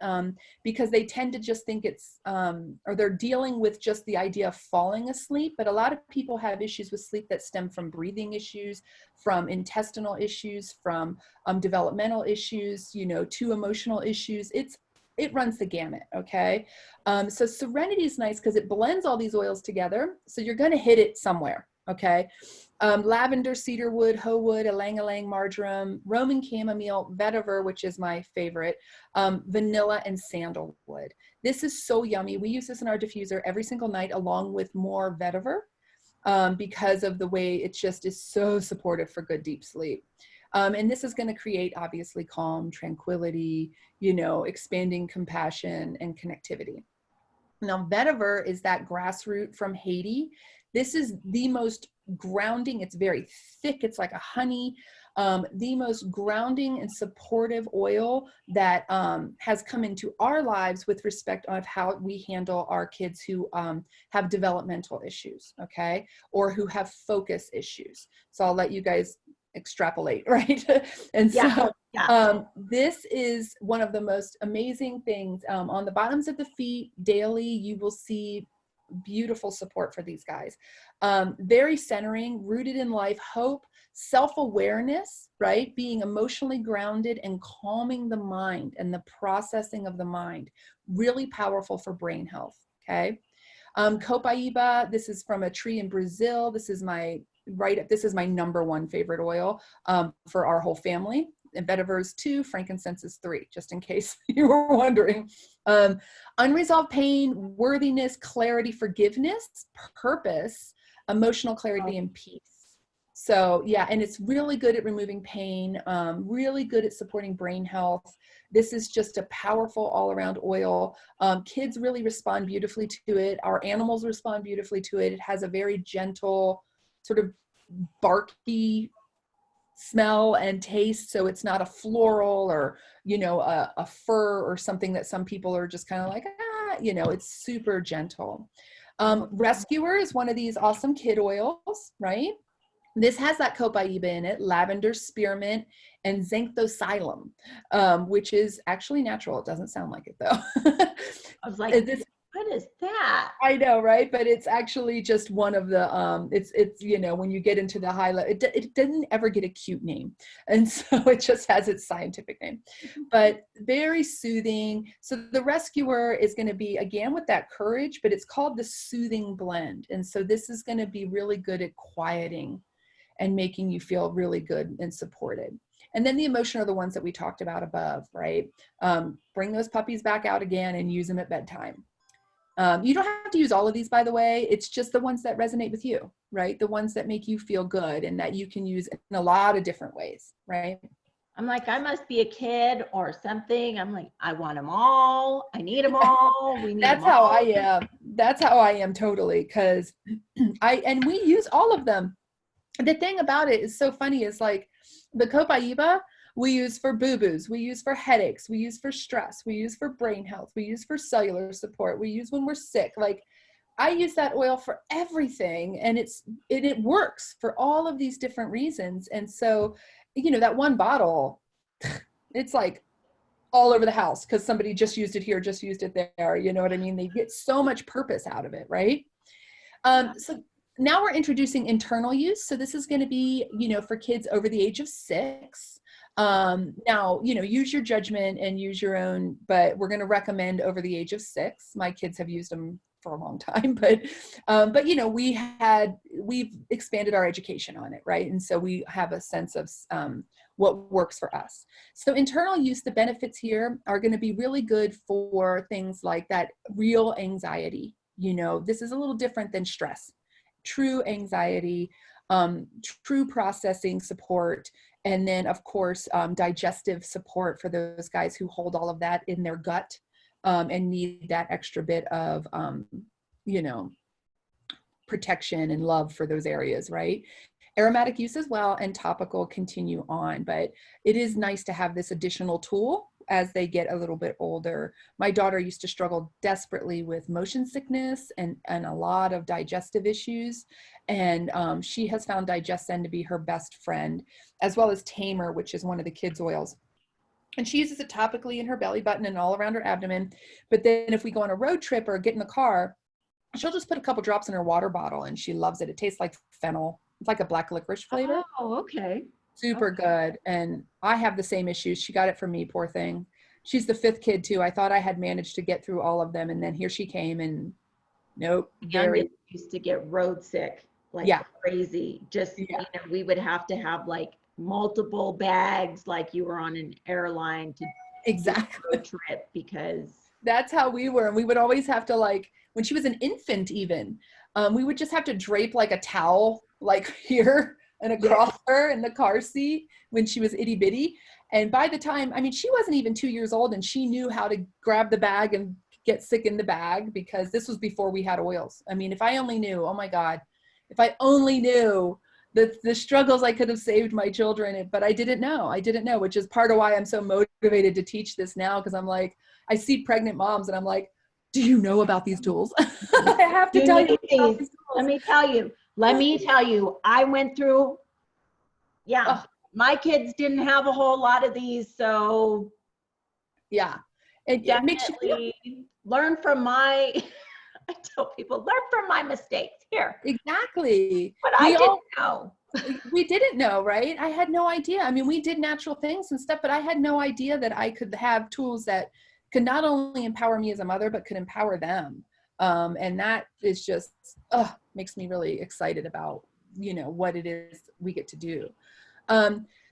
because they tend to just think it's, or they're dealing with just the idea of falling asleep. But a lot of people have issues with sleep that stem from breathing issues, from intestinal issues, from developmental issues, you know, to emotional issues. It runs the gamut, okay? So Serenity is nice because it blends all these oils together. So you're gonna hit it somewhere, okay? Lavender, cedarwood, hoe wood, ylang ylang, marjoram, Roman chamomile, vetiver, which is my favorite, vanilla, and sandalwood. This is so yummy. We use this in our diffuser every single night along with more vetiver, because of the way it just is so supportive for good deep sleep. And this is going to create obviously calm, tranquility, you know, expanding compassion and connectivity. Now, vetiver is that grassroot from Haiti. This is the most grounding. It's very thick. It's like a honey. The most grounding and supportive oil that has come into our lives with respect of how we handle our kids who have developmental issues, okay, or who have focus issues. So I'll let you guys extrapolate, right? And so this is one of the most amazing things. On the bottoms of the feet daily, you will see beautiful support for these guys. Very centering, rooted in life, hope, self-awareness, right? Being emotionally grounded and calming the mind and the processing of the mind. Really powerful for brain health, okay? Copaiba, this is from a tree in Brazil. This is my number one favorite oil for our whole family. And vetiver is 2, frankincense is 3, just in case you were wondering. Unresolved pain, worthiness, clarity, forgiveness, purpose, emotional clarity, and peace. So yeah, and it's really good at removing pain, really good at supporting brain health. This is just a powerful all-around oil. Kids really respond beautifully to it. Our animals respond beautifully to it. It has a very gentle, sort of barky smell and taste. So it's not a floral or, you know, a fur or something that some people are just kind of like, you know, it's super gentle. Rescuer is one of these awesome kid oils, right? This has that copaiba in it, lavender, spearmint, and xanthocylum, which is actually natural. It doesn't sound like it though. I was like, what is that? I know, right? But it's actually just one of the, it's you know, when you get into the high level, it didn't ever get a cute name. And so it just has its scientific name, but very soothing. So the rescuer is going to be, again, with that courage, but it's called the soothing blend. And so this is going to be really good at quieting and making you feel really good and supported. And then the emotion are the ones that we talked about above, right? Bring those puppies back out again and use them at bedtime. You don't have to use all of these, by the way. It's just the ones that resonate with you, right? The ones that make you feel good and that you can use in a lot of different ways, right? I'm like, I must be a kid or something. I'm like, I want them all. I need them all. We need That's them all. how I am. That's how I am totally. Cause and we use all of them. The thing about it is so funny is like the copaiba we use for boo-boos, we use for headaches, we use for stress, we use for brain health, we use for cellular support, we use when we're sick. Like I use that oil for everything, and it works for all of these different reasons. And so, you know, that one bottle, it's like all over the house because somebody just used it here, just used it there. You know what I mean? They get so much purpose out of it, right? So now we're introducing internal use. So this is going to be, you know, for kids over the age of 6. Now, you know, use your judgment and use your own, but we're going to recommend over the age of 6. My kids have used them for a long time, but you know, we've expanded our education on it, right? And so we have a sense of what works for us. So internal use, the benefits here are going to be really good for things like that real anxiety. You know, this is a little different than stress. True anxiety, true processing support, and then of course digestive support for those guys who hold all of that in their gut. and need that extra bit of, you know, protection and love for those areas, right? Aromatic use as well, and topical continue on, but it is nice to have this additional tool as they get a little bit older. My daughter used to struggle desperately with motion sickness and a lot of digestive issues. And she has found Digesten to be her best friend, as well as Tamer, which is one of the kids' oils. And she uses it topically in her belly button and all around her abdomen. But then if we go on a road trip or get in the car, she'll just put a couple drops in her water bottle, and she loves it. It tastes like fennel. It's like a black licorice flavor. Oh, okay. Super good. And I have the same issues. She got it from me, poor thing. She's the 5th kid too. I thought I had managed to get through all of them, and then here she came, and nope. Youngest used to get road sick like crazy. Just, you know, we would have to have like multiple bags, like you were on an airline to exactly road trip, because that's how we were. And we would always have to, like, when she was an infant even, we would just have to drape like a towel like here and across her in the car seat when she was itty bitty. And by the time, I mean, she wasn't even 2 years old, and she knew how to grab the bag and get sick in the bag, because this was before we had oils. I mean, if I only knew, oh my God, if I only knew the struggles I could have saved my children, but I didn't know, which is part of why I'm so motivated to teach this now. Cause I'm like, I see pregnant moms and I'm like, do you know about these tools? I have to tell you about these tools. Let me tell you, I went through, my kids didn't have a whole lot of these. So it makes you learn from my, I tell people, learn from my mistakes here. Exactly. But I didn't know. We didn't know, right? I had no idea. I mean, we did natural things and stuff, but I had no idea that I could have tools that could not only empower me as a mother, but could empower them. And that is just, makes me really excited about, you know, what it is we get to do.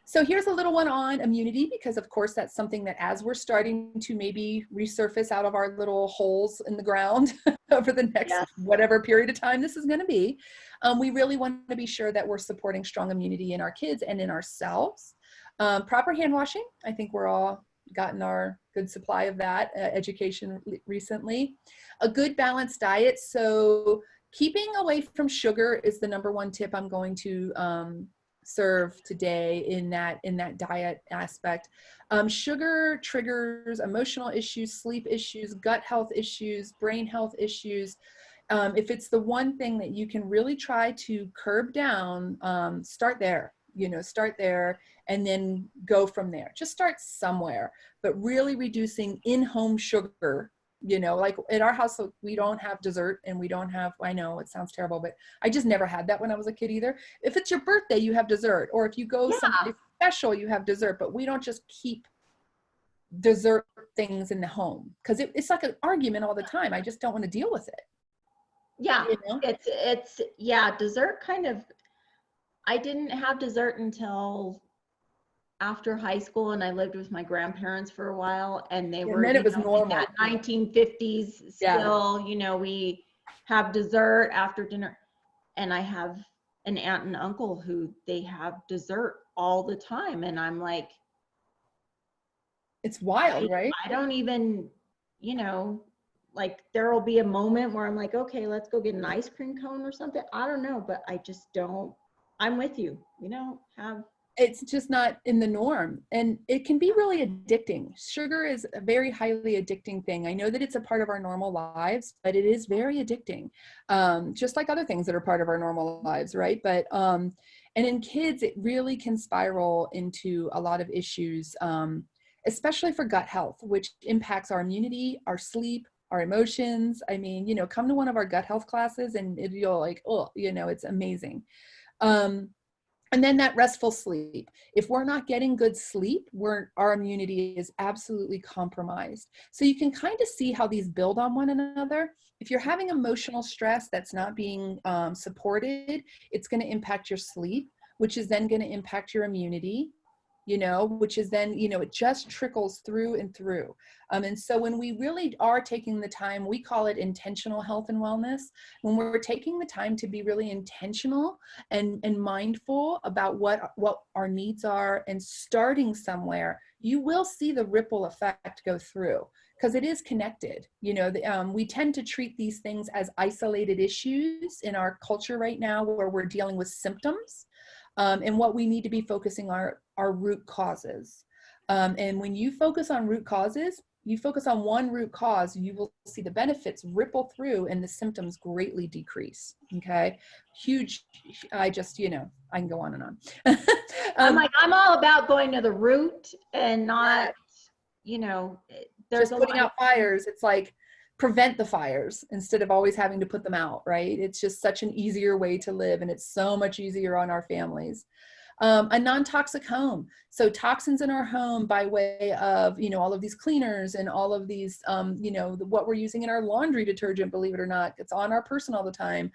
So here's a little one on immunity, because of course that's something that as we're starting to maybe resurface out of our little holes in the ground over the next whatever period of time this is going to be, we really want to be sure that we're supporting strong immunity in our kids and in ourselves. Proper hand washing. I think we're all gotten our good supply of that education recently. A good balanced diet. So keeping away from sugar is the #1 tip I'm going to serve today in that diet aspect. Sugar triggers emotional issues, sleep issues, gut health issues, brain health issues. If it's the one thing that you can really try to curb down, start there, start there and then go from there. Just start somewhere, but really reducing in-home sugar. Like at our house, we don't have dessert, and we don't have, I know it sounds terrible, but I just never had that when I was a kid either. If it's your birthday, you have dessert, or if you go someplace special, you have dessert, but we don't just keep dessert things in the home, because it's like an argument all the time. I just don't want to deal with it. Yeah, it's dessert kind of, I didn't have dessert until after high school, and I lived with my grandparents for a while, and they were it was normal. in that 1950s still, we have dessert after dinner. And I have an aunt and uncle who they have dessert all the time. And I'm like, it's wild, right? I don't even, like there will be a moment where I'm like, okay, let's go get an ice cream cone or something. I don't know, but I just don't, I'm with you, it's just not in the norm, and it can be really addicting. Sugar is a very highly addicting thing. I know that it's a part of our normal lives, but it is very addicting. Just like other things that are part of our normal lives, right? But, and in kids, it really can spiral into a lot of issues, especially for gut health, which impacts our immunity, our sleep, our emotions. I mean, come to one of our gut health classes and you'll like, it's amazing. And then that restful sleep. If we're not getting good sleep, our immunity is absolutely compromised. So you can kind of see how these build on one another. If you're having emotional stress that's not being supported, it's going to impact your sleep, which is then going to impact your immunity. you know, which is then, you know, it just trickles through and through. And so when we really are taking the time, we call it intentional health and wellness. When we're taking the time to be really intentional and mindful about what our needs are and starting somewhere, you will see the ripple effect go through, because it is connected. You know, we tend to treat these things as isolated issues in our culture right now, where we're dealing with symptoms. And what we need to be focusing are root causes. And when you focus on root causes, you focus on one root cause, you will see the benefits ripple through and the symptoms greatly decrease. Okay. Huge. I just, you know, I can go on and on. I'm all about going to the root and not, you know, there's just putting out fires. It's like, prevent the fires instead of always having to put them out, right? It's just such an easier way to live, and it's so much easier on our families. A non-toxic home. So toxins in our home by way of, you know, all of these cleaners and all of these, you know, what we're using in our laundry detergent, believe it or not, it's on our person all the time.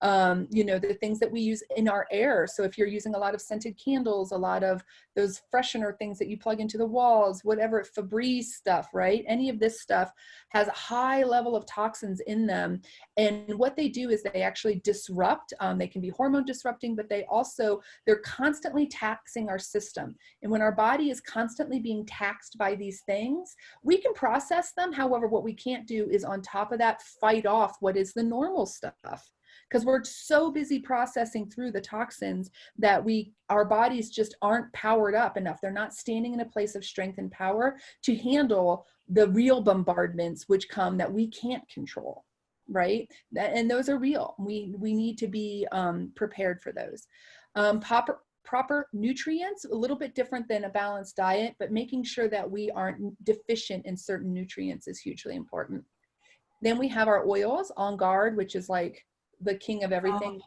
You know, the things that we use in our air. So if you're using a lot of scented candles, a lot of those freshener things that you plug into the walls, whatever, Febreze stuff, right? Any of this stuff has a high level of toxins in them. And what they do is they actually disrupt, they can be hormone disrupting, but they're constantly taxing our system. And when our body is constantly being taxed by these things, we can process them. However, what we can't do is on top of that, fight off what is the normal stuff. Because we're so busy processing through the toxins that our bodies just aren't powered up enough. They're not standing in a place of strength and power to handle the real bombardments which come that we can't control, right? And those are real. We need to be prepared for those. Proper nutrients, a little bit different than a balanced diet, but making sure that we aren't deficient in certain nutrients is hugely important. Then we have our oils, On Guard, which is like the king of everything.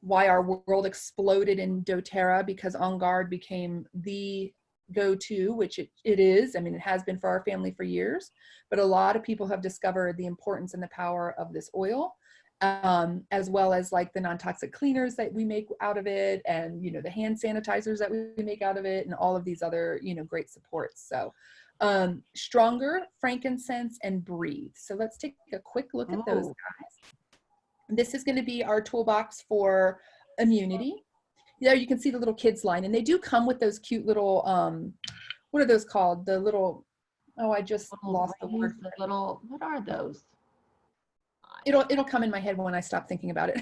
Why our world exploded in doTERRA, because On Guard became the go-to, which it is. I mean, it has been for our family for years, but a lot of people have discovered the importance and the power of this oil, as well as like the non-toxic cleaners that we make out of it, and, you know, the hand sanitizers that we make out of it, and all of these other, you know, great supports. So Stronger, frankincense, and breathe. So let's take a quick look at those guys. This is going to be our toolbox for immunity. There you can see the little kids line, and they do come with those cute little, what are those called? The little, oh, I just lost the word. The little, what are those? It'll come in my head when I stop thinking about it.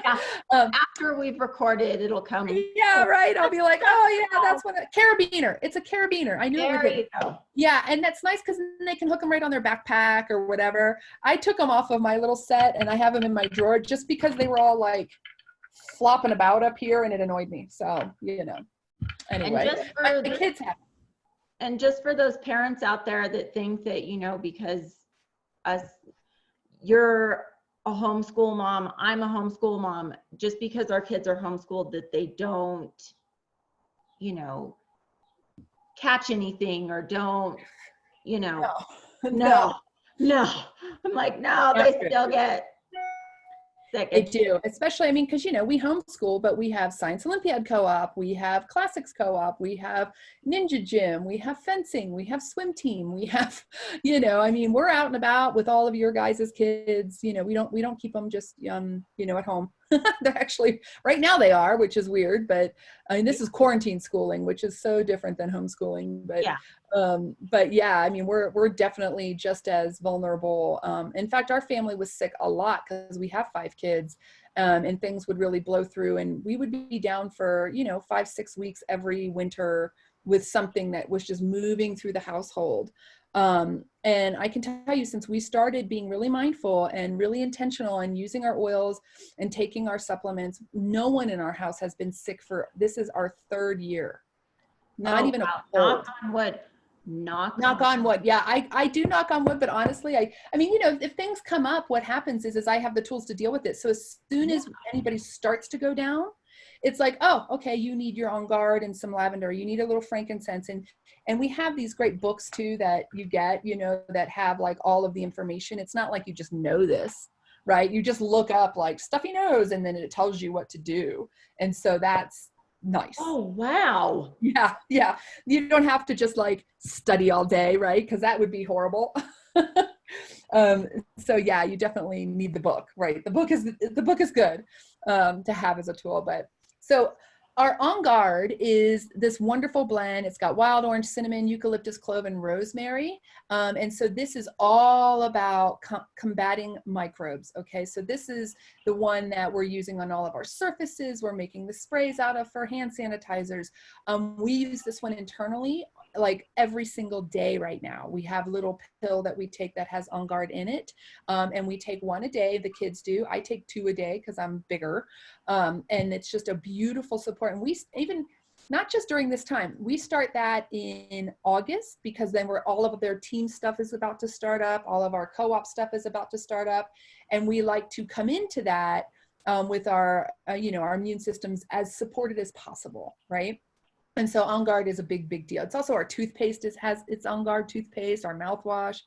Yeah. After we've recorded, it'll come. Yeah, right. I'll be like, oh yeah, that's what carabiner. It's a carabiner. I knew it would be. Yeah, and that's nice because then they can hook them right on their backpack or whatever. I took them off of my little set and I have them in my drawer just because they were all like flopping about up here and it annoyed me. So, you know, anyway, the kids have. And just for those parents out there that think that, you know, because you're a homeschool mom, I'm a homeschool mom, just because our kids are homeschooled, that they don't, you know, catch anything or don't, you know, no. I'm like, no, they still get sick. They do, especially, I mean, because, you know, we homeschool, but we have Science Olympiad Co-op, we have Classics Co-op, we have Ninja Gym, we have fencing, we have swim team, we have, you know, I mean, we're out and about with all of your guys' kids. You know, we don't keep them just, you know, at home. They're actually, right now they are, which is weird, but I mean, this is quarantine schooling, which is so different than homeschooling. But yeah, I mean, we're definitely just as vulnerable. In fact, our family was sick a lot because we have 5 kids, and things would really blow through, and we would be down for, you know, 5-6 weeks every winter with something that was just moving through the household. And I can tell you, since we started being really mindful and really intentional and using our oils and taking our supplements, no one in our house has been sick this is our 3rd year. Not even a cold. Knock on wood. Knock on wood. Yeah, I do knock on wood, but honestly, I mean, you know, if things come up, what happens is I have the tools to deal with it. So as soon as anybody starts to go down, it's like, oh, okay, you need your On Guard and some lavender, you need a little frankincense. And we have these great books too that you get, you know, that have like all of the information. It's not like you just know this, right? You just look up like stuffy nose and then it tells you what to do. And so that's nice. Oh, wow. Yeah, yeah. You don't have to just like study all day, right? Because that would be horrible. um, so yeah, you definitely need the book, right? The book is good to have as a tool. But so our On Guard is this wonderful blend. It's got wild orange, cinnamon, eucalyptus, clove, and rosemary. And so this is all about combating microbes. Okay, so this is the one that we're using on all of our surfaces. We're making the sprays out of for hand sanitizers. We use this one internally like every single day right now. We have a little pill that we take that has On Guard in it. And we take one a day, the kids do. I take 2 a day because I'm bigger. And it's just a beautiful support. And we even, not just during this time, we start that in August because then all of their team stuff is about to start up. All of our co-op stuff is about to start up. And we like to come into that with our, our immune systems as supported as possible, right? And so On Guard is a big, big deal. It's also our toothpaste has its On Guard toothpaste, our mouthwash.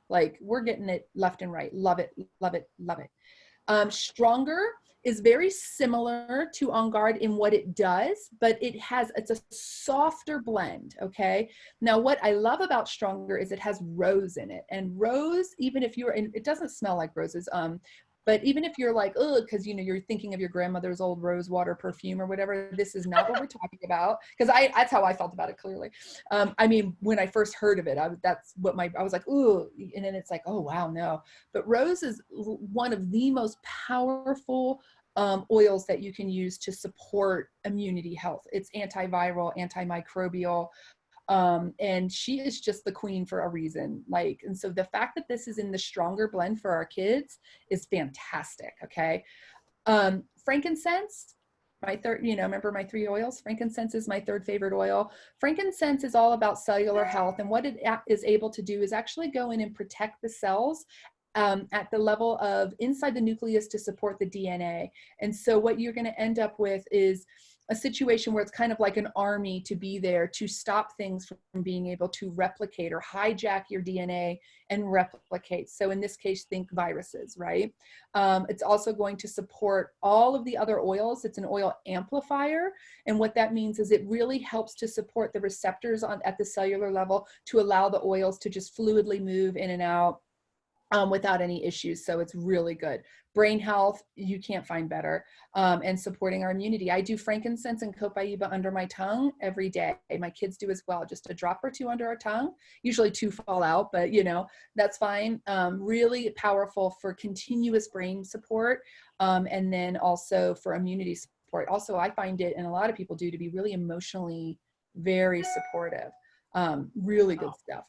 Like we're getting it left and right. Love it, love it, love it. Stronger is very similar to On Guard in what it does, but it's a softer blend, okay? Now, what I love about Stronger is it has rose in it. And rose, even if it doesn't smell like roses, but even if you're like, oh, because you're thinking of your grandmother's old rose water perfume or whatever, this is not what we're talking about. Because that's how I felt about it clearly. I mean, when I first heard of it, I was like, ooh, and then it's like, oh wow, no. But rose is one of the most powerful oils that you can use to support immunity health. It's antiviral, antimicrobial. And she is just the queen for a reason. And so the fact that this is in the Stronger blend for our kids is fantastic. Okay. Frankincense, my third, remember my 3 oils? Frankincense is my 3rd favorite oil. Frankincense is all about cellular health. And what it is able to do is actually go in and protect the cells at the level of inside the nucleus to support the DNA. And so what you're going to end up with is a situation where it's kind of like an army to be there to stop things from being able to replicate or hijack your DNA and replicate. So in this case, think viruses, right? It's also going to support all of the other oils. It's an oil amplifier. And what that means is it really helps to support the receptors at the cellular level to allow the oils to just fluidly move in and out without any issues. So it's really good. Brain health, you can't find better. And supporting our immunity. I do frankincense and copaiba under my tongue every day. My kids do as well. Just a drop or 2 under our tongue. Usually 2 fall out, but that's fine. Really powerful for continuous brain support. And then also for immunity support. Also, I find it, and a lot of people do, to be really emotionally very supportive. Really good stuff.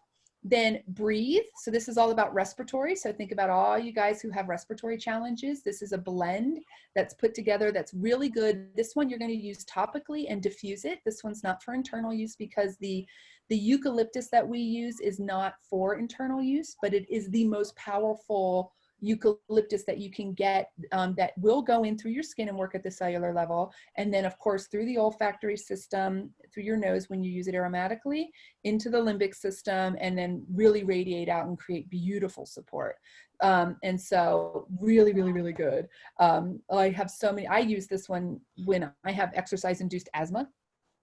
Then breathe. So this is all about respiratory. So think about all you guys who have respiratory challenges. This is a blend that's put together that's really good. This one you're going to use topically and diffuse it. This one's not for internal use because the eucalyptus that we use is not for internal use, but it is the most powerful eucalyptus that you can get that will go in through your skin and work at the cellular level. And then of course, through the olfactory system, through your nose when you use it aromatically, into the limbic system, and then really radiate out and create beautiful support. And so really, really, really good. I have so many, I use this one when I have exercise-induced asthma.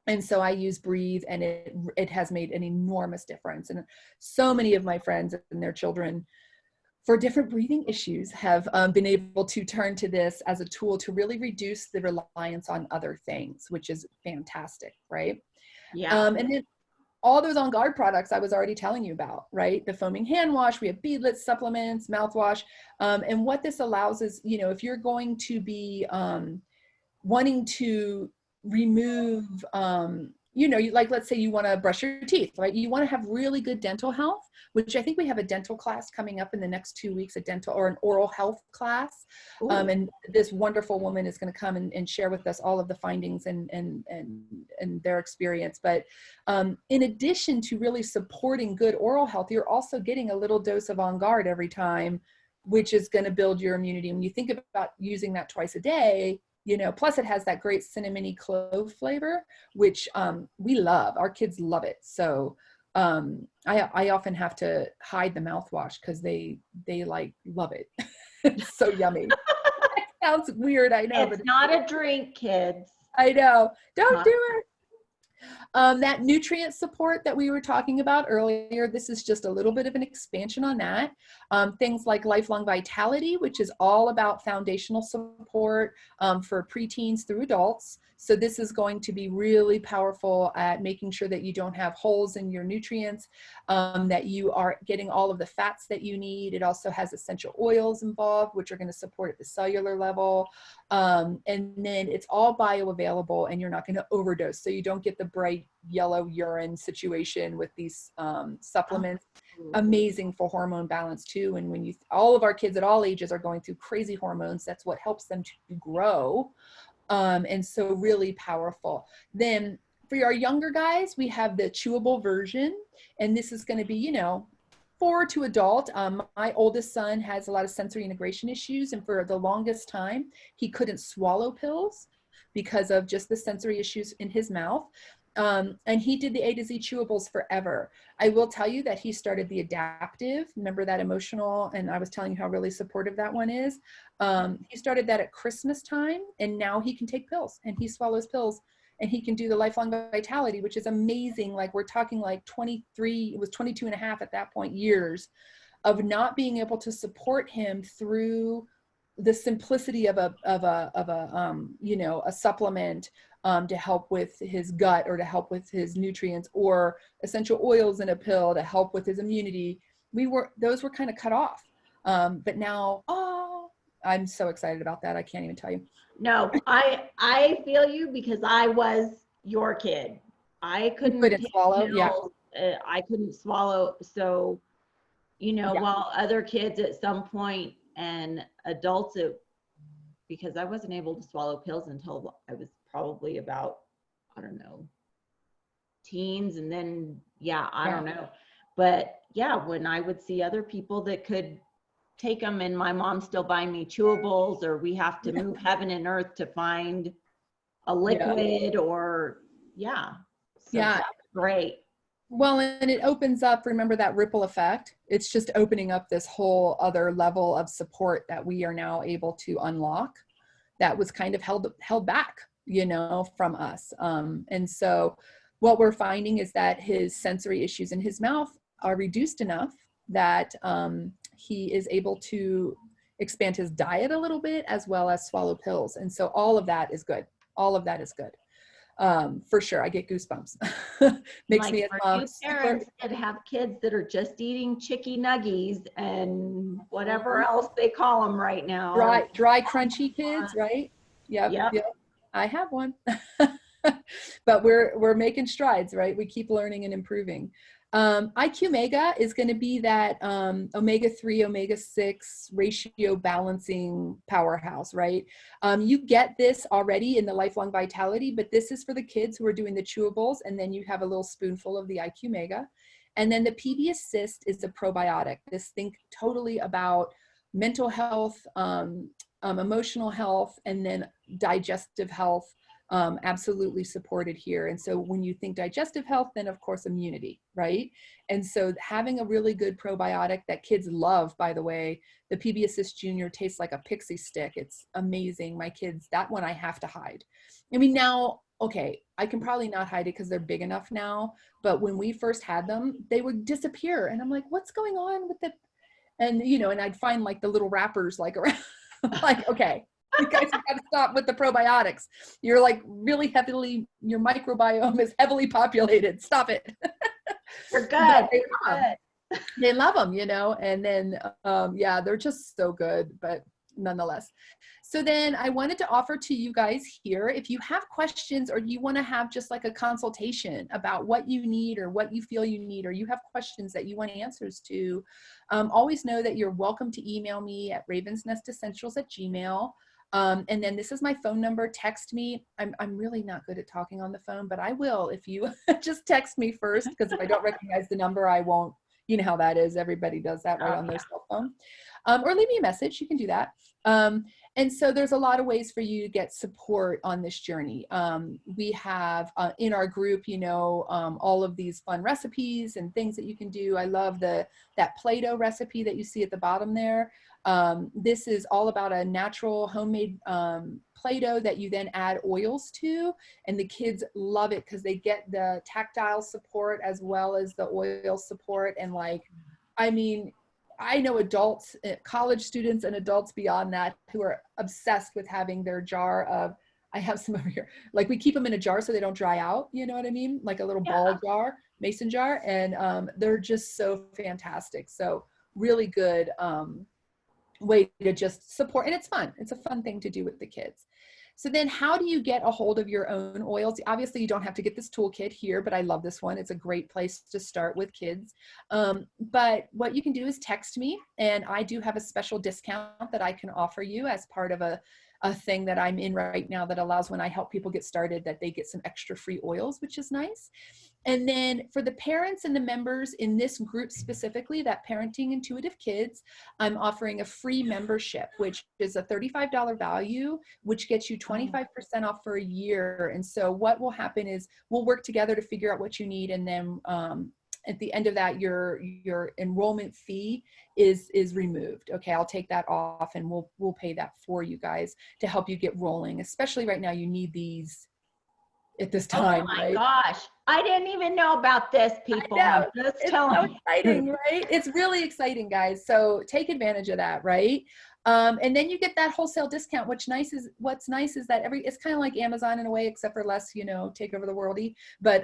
And so I use Breathe, and it has made an enormous difference. And so many of my friends and their children for different breathing issues have been able to turn to this as a tool to really reduce the reliance on other things, which is fantastic, right? Yeah. And then all those On Guard products I was already telling you about, right? The foaming hand wash, we have beadlets, supplements, mouthwash. And what this allows is, if you're going to be wanting to remove, like let's say you want to brush your teeth, right? You want to have really good dental health, which I think we have a dental class coming up in the next 2 weeks, a dental or an oral health class. And this wonderful woman is going to come and share with us all of the findings and their experience. But in addition to really supporting good oral health, you're also getting a little dose of On Guard every time, which is going to build your immunity. When you think about using that twice a day, plus it has that great cinnamony clove flavor, which we love. Our kids love it. So I often have to hide the mouthwash because they like love it. It's so yummy. It sounds weird, I know. It's not a drink, kids. I know. Don't Huh? do it. That nutrient support that we were talking about earlier, this is just a little bit of an expansion on that. Things like lifelong vitality, which is all about foundational support for preteens through adults. So this is going to be really powerful at making sure that you don't have holes in your nutrients, that you are getting all of the fats that you need. It also has essential oils involved, which are going to support at the cellular level. And then it's all bioavailable and you're not going to overdose. So you don't get the bright yellow urine situation with these supplements. Amazing for hormone balance too. And when all of our kids at all ages are going through crazy hormones, that's what helps them to grow. And so really powerful. Then for our younger guys, we have the chewable version. And this is going to be, 4 to adult. My oldest son has a lot of sensory integration issues. And for the longest time, he couldn't swallow pills because of just the sensory issues in his mouth. And he did the A to Z chewables forever. I will tell you that he started the adaptive, remember that emotional, and I was telling you how really supportive that one is. He started that at Christmas time, and now he can take pills and he swallows pills and he can do the lifelong vitality, which is amazing. Like we're talking like 23, it was 22 and a half at that point, years of not being able to support him through the simplicity of a supplement to help with his gut or to help with his nutrients, or essential oils in a pill to help with his immunity. Those were kind of cut off. But now, I'm so excited about that. I can't even tell you. No, I feel you because I was your kid. I couldn't take swallow. Yeah. pills. I couldn't swallow. So, while other kids at some point and adults, because I wasn't able to swallow pills until I was probably about, I don't know, teens. And then, I don't know. But when I would see other people that could take them, and my mom's still buying me chewables, or we have to move heaven and earth to find a liquid, or so that's great. Well, and it opens up, remember that ripple effect. It's just opening up this whole other level of support that we are now able to unlock that was kind of held back, from us. And so what we're finding is that his sensory issues in his mouth are reduced enough that he is able to expand his diet a little bit as well as swallow pills. And so all of that is good. All of that is good. For sure. I get goosebumps. Makes me you parents that have kids that are just eating chicky nuggies and whatever else they call them right now. Dry crunchy kids, right? Yep. I have one. But we're making strides, right? We keep learning and improving. IQ Mega is going to be that omega-3, omega-6 ratio balancing powerhouse, right? You get this already in the lifelong vitality, but this is for the kids who are doing the chewables, and then you have a little spoonful of the IQ Mega. And then the PB Assist is a probiotic. Think totally about mental health, emotional health, and then digestive health. Absolutely supported here. And so when you think digestive health, then of course immunity, right? And so having a really good probiotic that kids love, by the way, the PB Assist Junior tastes like a pixie stick. It's amazing. My kids, that one I have to hide. I mean, now, okay, I can probably not hide it because they're big enough now, but when we first had them, they would disappear. And I'm like, what's going on with it? And, and I'd find like the little wrappers like around, like, okay. You guys have got to stop with the probiotics. You're like really your microbiome is heavily populated. Stop it. We're good. They love them, and then, they're just so good, but nonetheless. So then I wanted to offer to you guys here, if you have questions or you want to have just like a consultation about what you need or what you feel you need, or you have questions that you want answers to, always know that you're welcome to email me at ravensnestessentials@gmail.com. And then this is my phone number. Text me. I'm really not good at talking on the phone, but I will if you just text me first, because if I don't recognize the number, I won't. You know how that is. Everybody does that right on their cell phone. Or leave me a message. You can do that. And so there's a lot of ways for you to get support on this journey. We have in our group, all of these fun recipes and things that you can do. I love that Play-Doh recipe that you see at the bottom there. This is all about a natural homemade Play-Doh that you then add oils to, and the kids love it because they get the tactile support as well as the oil support. And I know adults, college students and adults beyond that who are obsessed with having their jar of, I have some over here, like we keep them in a jar so they don't dry out, you know what I mean? Like a little ball jar, mason jar, and they're just so fantastic. So really good way to just support, and it's fun. It's a fun thing to do with the kids. So then how do you get a hold of your own oils? Obviously you don't have to get this toolkit here, but I love this one. It's a great place to start with kids. But what you can do is text me, and I do have a special discount that I can offer you as part of a thing that I'm in right now that allows, when I help people get started, that they get some extra free oils, which is nice. And then for the parents and the members in this group specifically, that Parenting Intuitive Kids, I'm offering a free membership, which is a $35 value, which gets you 25% off for a year. And so what will happen is we'll work together to figure out what you need. And then at the end of that, your enrollment fee is removed. Okay, I'll take that off, and we'll pay that for you guys to help you get rolling. Especially right now, you need these at this time. Oh my right? gosh, I didn't even know about this, people. I know. It's So exciting, right? It's really exciting, guys. So take advantage of that, right? And then you get that wholesale discount, what's nice is that it's kind of like Amazon in a way, except for less, take over the worldy, but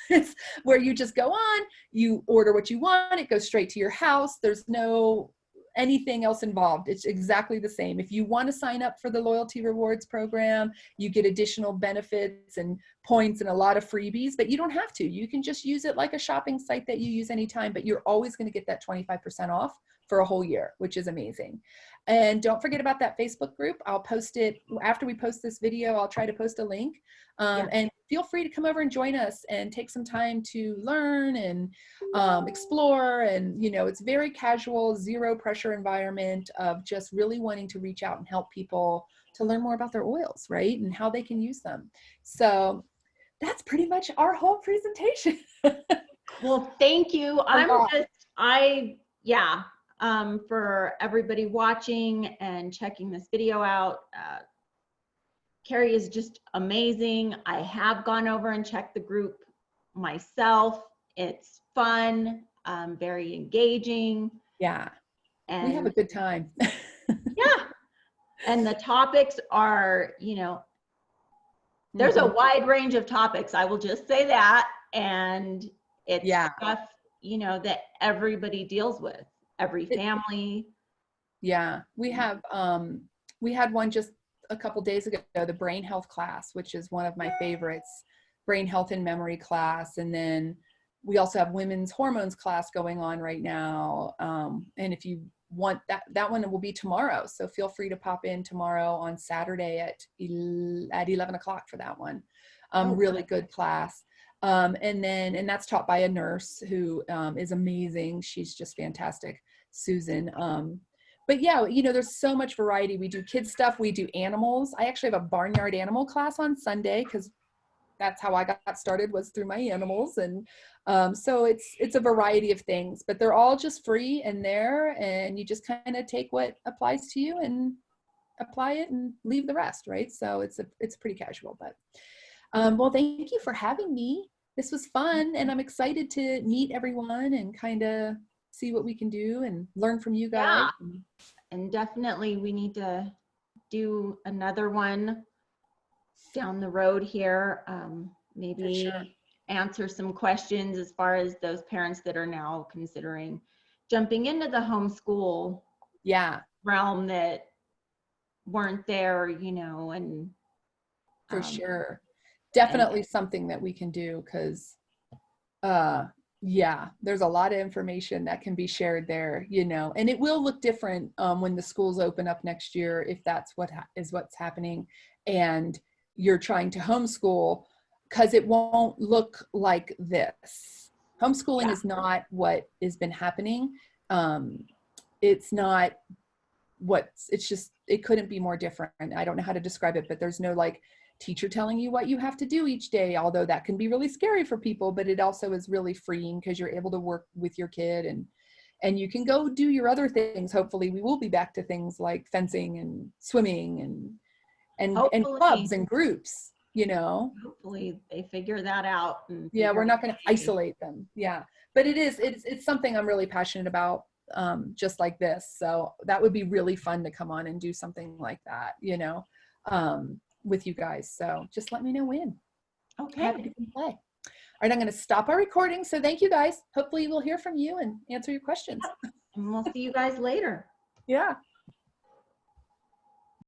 it's where you just go on, you order what you want, it goes straight to your house. There's no anything else involved. It's exactly the same. If you want to sign up for the loyalty rewards program, you get additional benefits and points and a lot of freebies, but you don't have to. You can just use it like a shopping site that you use anytime, but you're always going to get that 25% off for a whole year, which is amazing. And don't forget about that Facebook group. I'll post it after we post this video. I'll try to post a link. And feel free to come over and join us and take some time to learn and explore. And, it's very casual, zero pressure environment of just really wanting to reach out and help people to learn more about their oils, right? And how they can use them. So that's pretty much our whole presentation. Well, thank you. For everybody watching and checking this video out, Kari is just amazing. I have gone over and checked the group myself. It's fun, very engaging. Yeah, and we have a good time. Yeah, and the topics are, there's a wide range of topics. I will just say that, and it's stuff that everybody deals with, every family. Yeah, we have we had one just a couple days ago, the brain health class, which is one of my favorites, brain health and memory class. And then we also have women's hormones class going on right now. And if you want that one will be tomorrow. So feel free to pop in tomorrow on Saturday at 11 o'clock for that one. Really good class. And that's taught by a nurse who is amazing. She's just fantastic, Susan. But yeah, there's so much variety. We do kids stuff. We do animals. I actually have a barnyard animal class on Sunday because that's how I got started, was through my animals. And so it's a variety of things, but they're all just free and there, and you just kind of take what applies to you and apply it and leave the rest, right? So it's pretty casual, but well, thank you for having me. This was fun, and I'm excited to meet everyone and kind of see what we can do and learn from you guys. Yeah. And definitely we need to do another one down the road here. Maybe answer some questions as far as those parents that are now considering jumping into the homeschool realm that weren't there, and for sure. Definitely something that we can do, because there's a lot of information that can be shared there, and it will look different when the schools open up next year, if that's what's happening and you're trying to homeschool, because it won't look like this. Homeschooling is not what has been happening. It's not it's just, it couldn't be more different. I don't know how to describe it, but there's no like teacher telling you what you have to do each day, although that can be really scary for people, but it also is really freeing because you're able to work with your kid and you can go do your other things. Hopefully we will be back to things like fencing and swimming and Hopefully. clubs and groups, you know. Hopefully they figure that out. And Yeah, we're figure not going to out. isolate them. Yeah, but it's something I'm really passionate about, just like this. So that would be really fun to come on and do something like that, you know, with you guys. So just let me know when. Okay. Happy to come play. All right, I'm going to stop our recording. So thank you guys. Hopefully we'll hear from you and answer your questions. And we'll see you guys later. Yeah.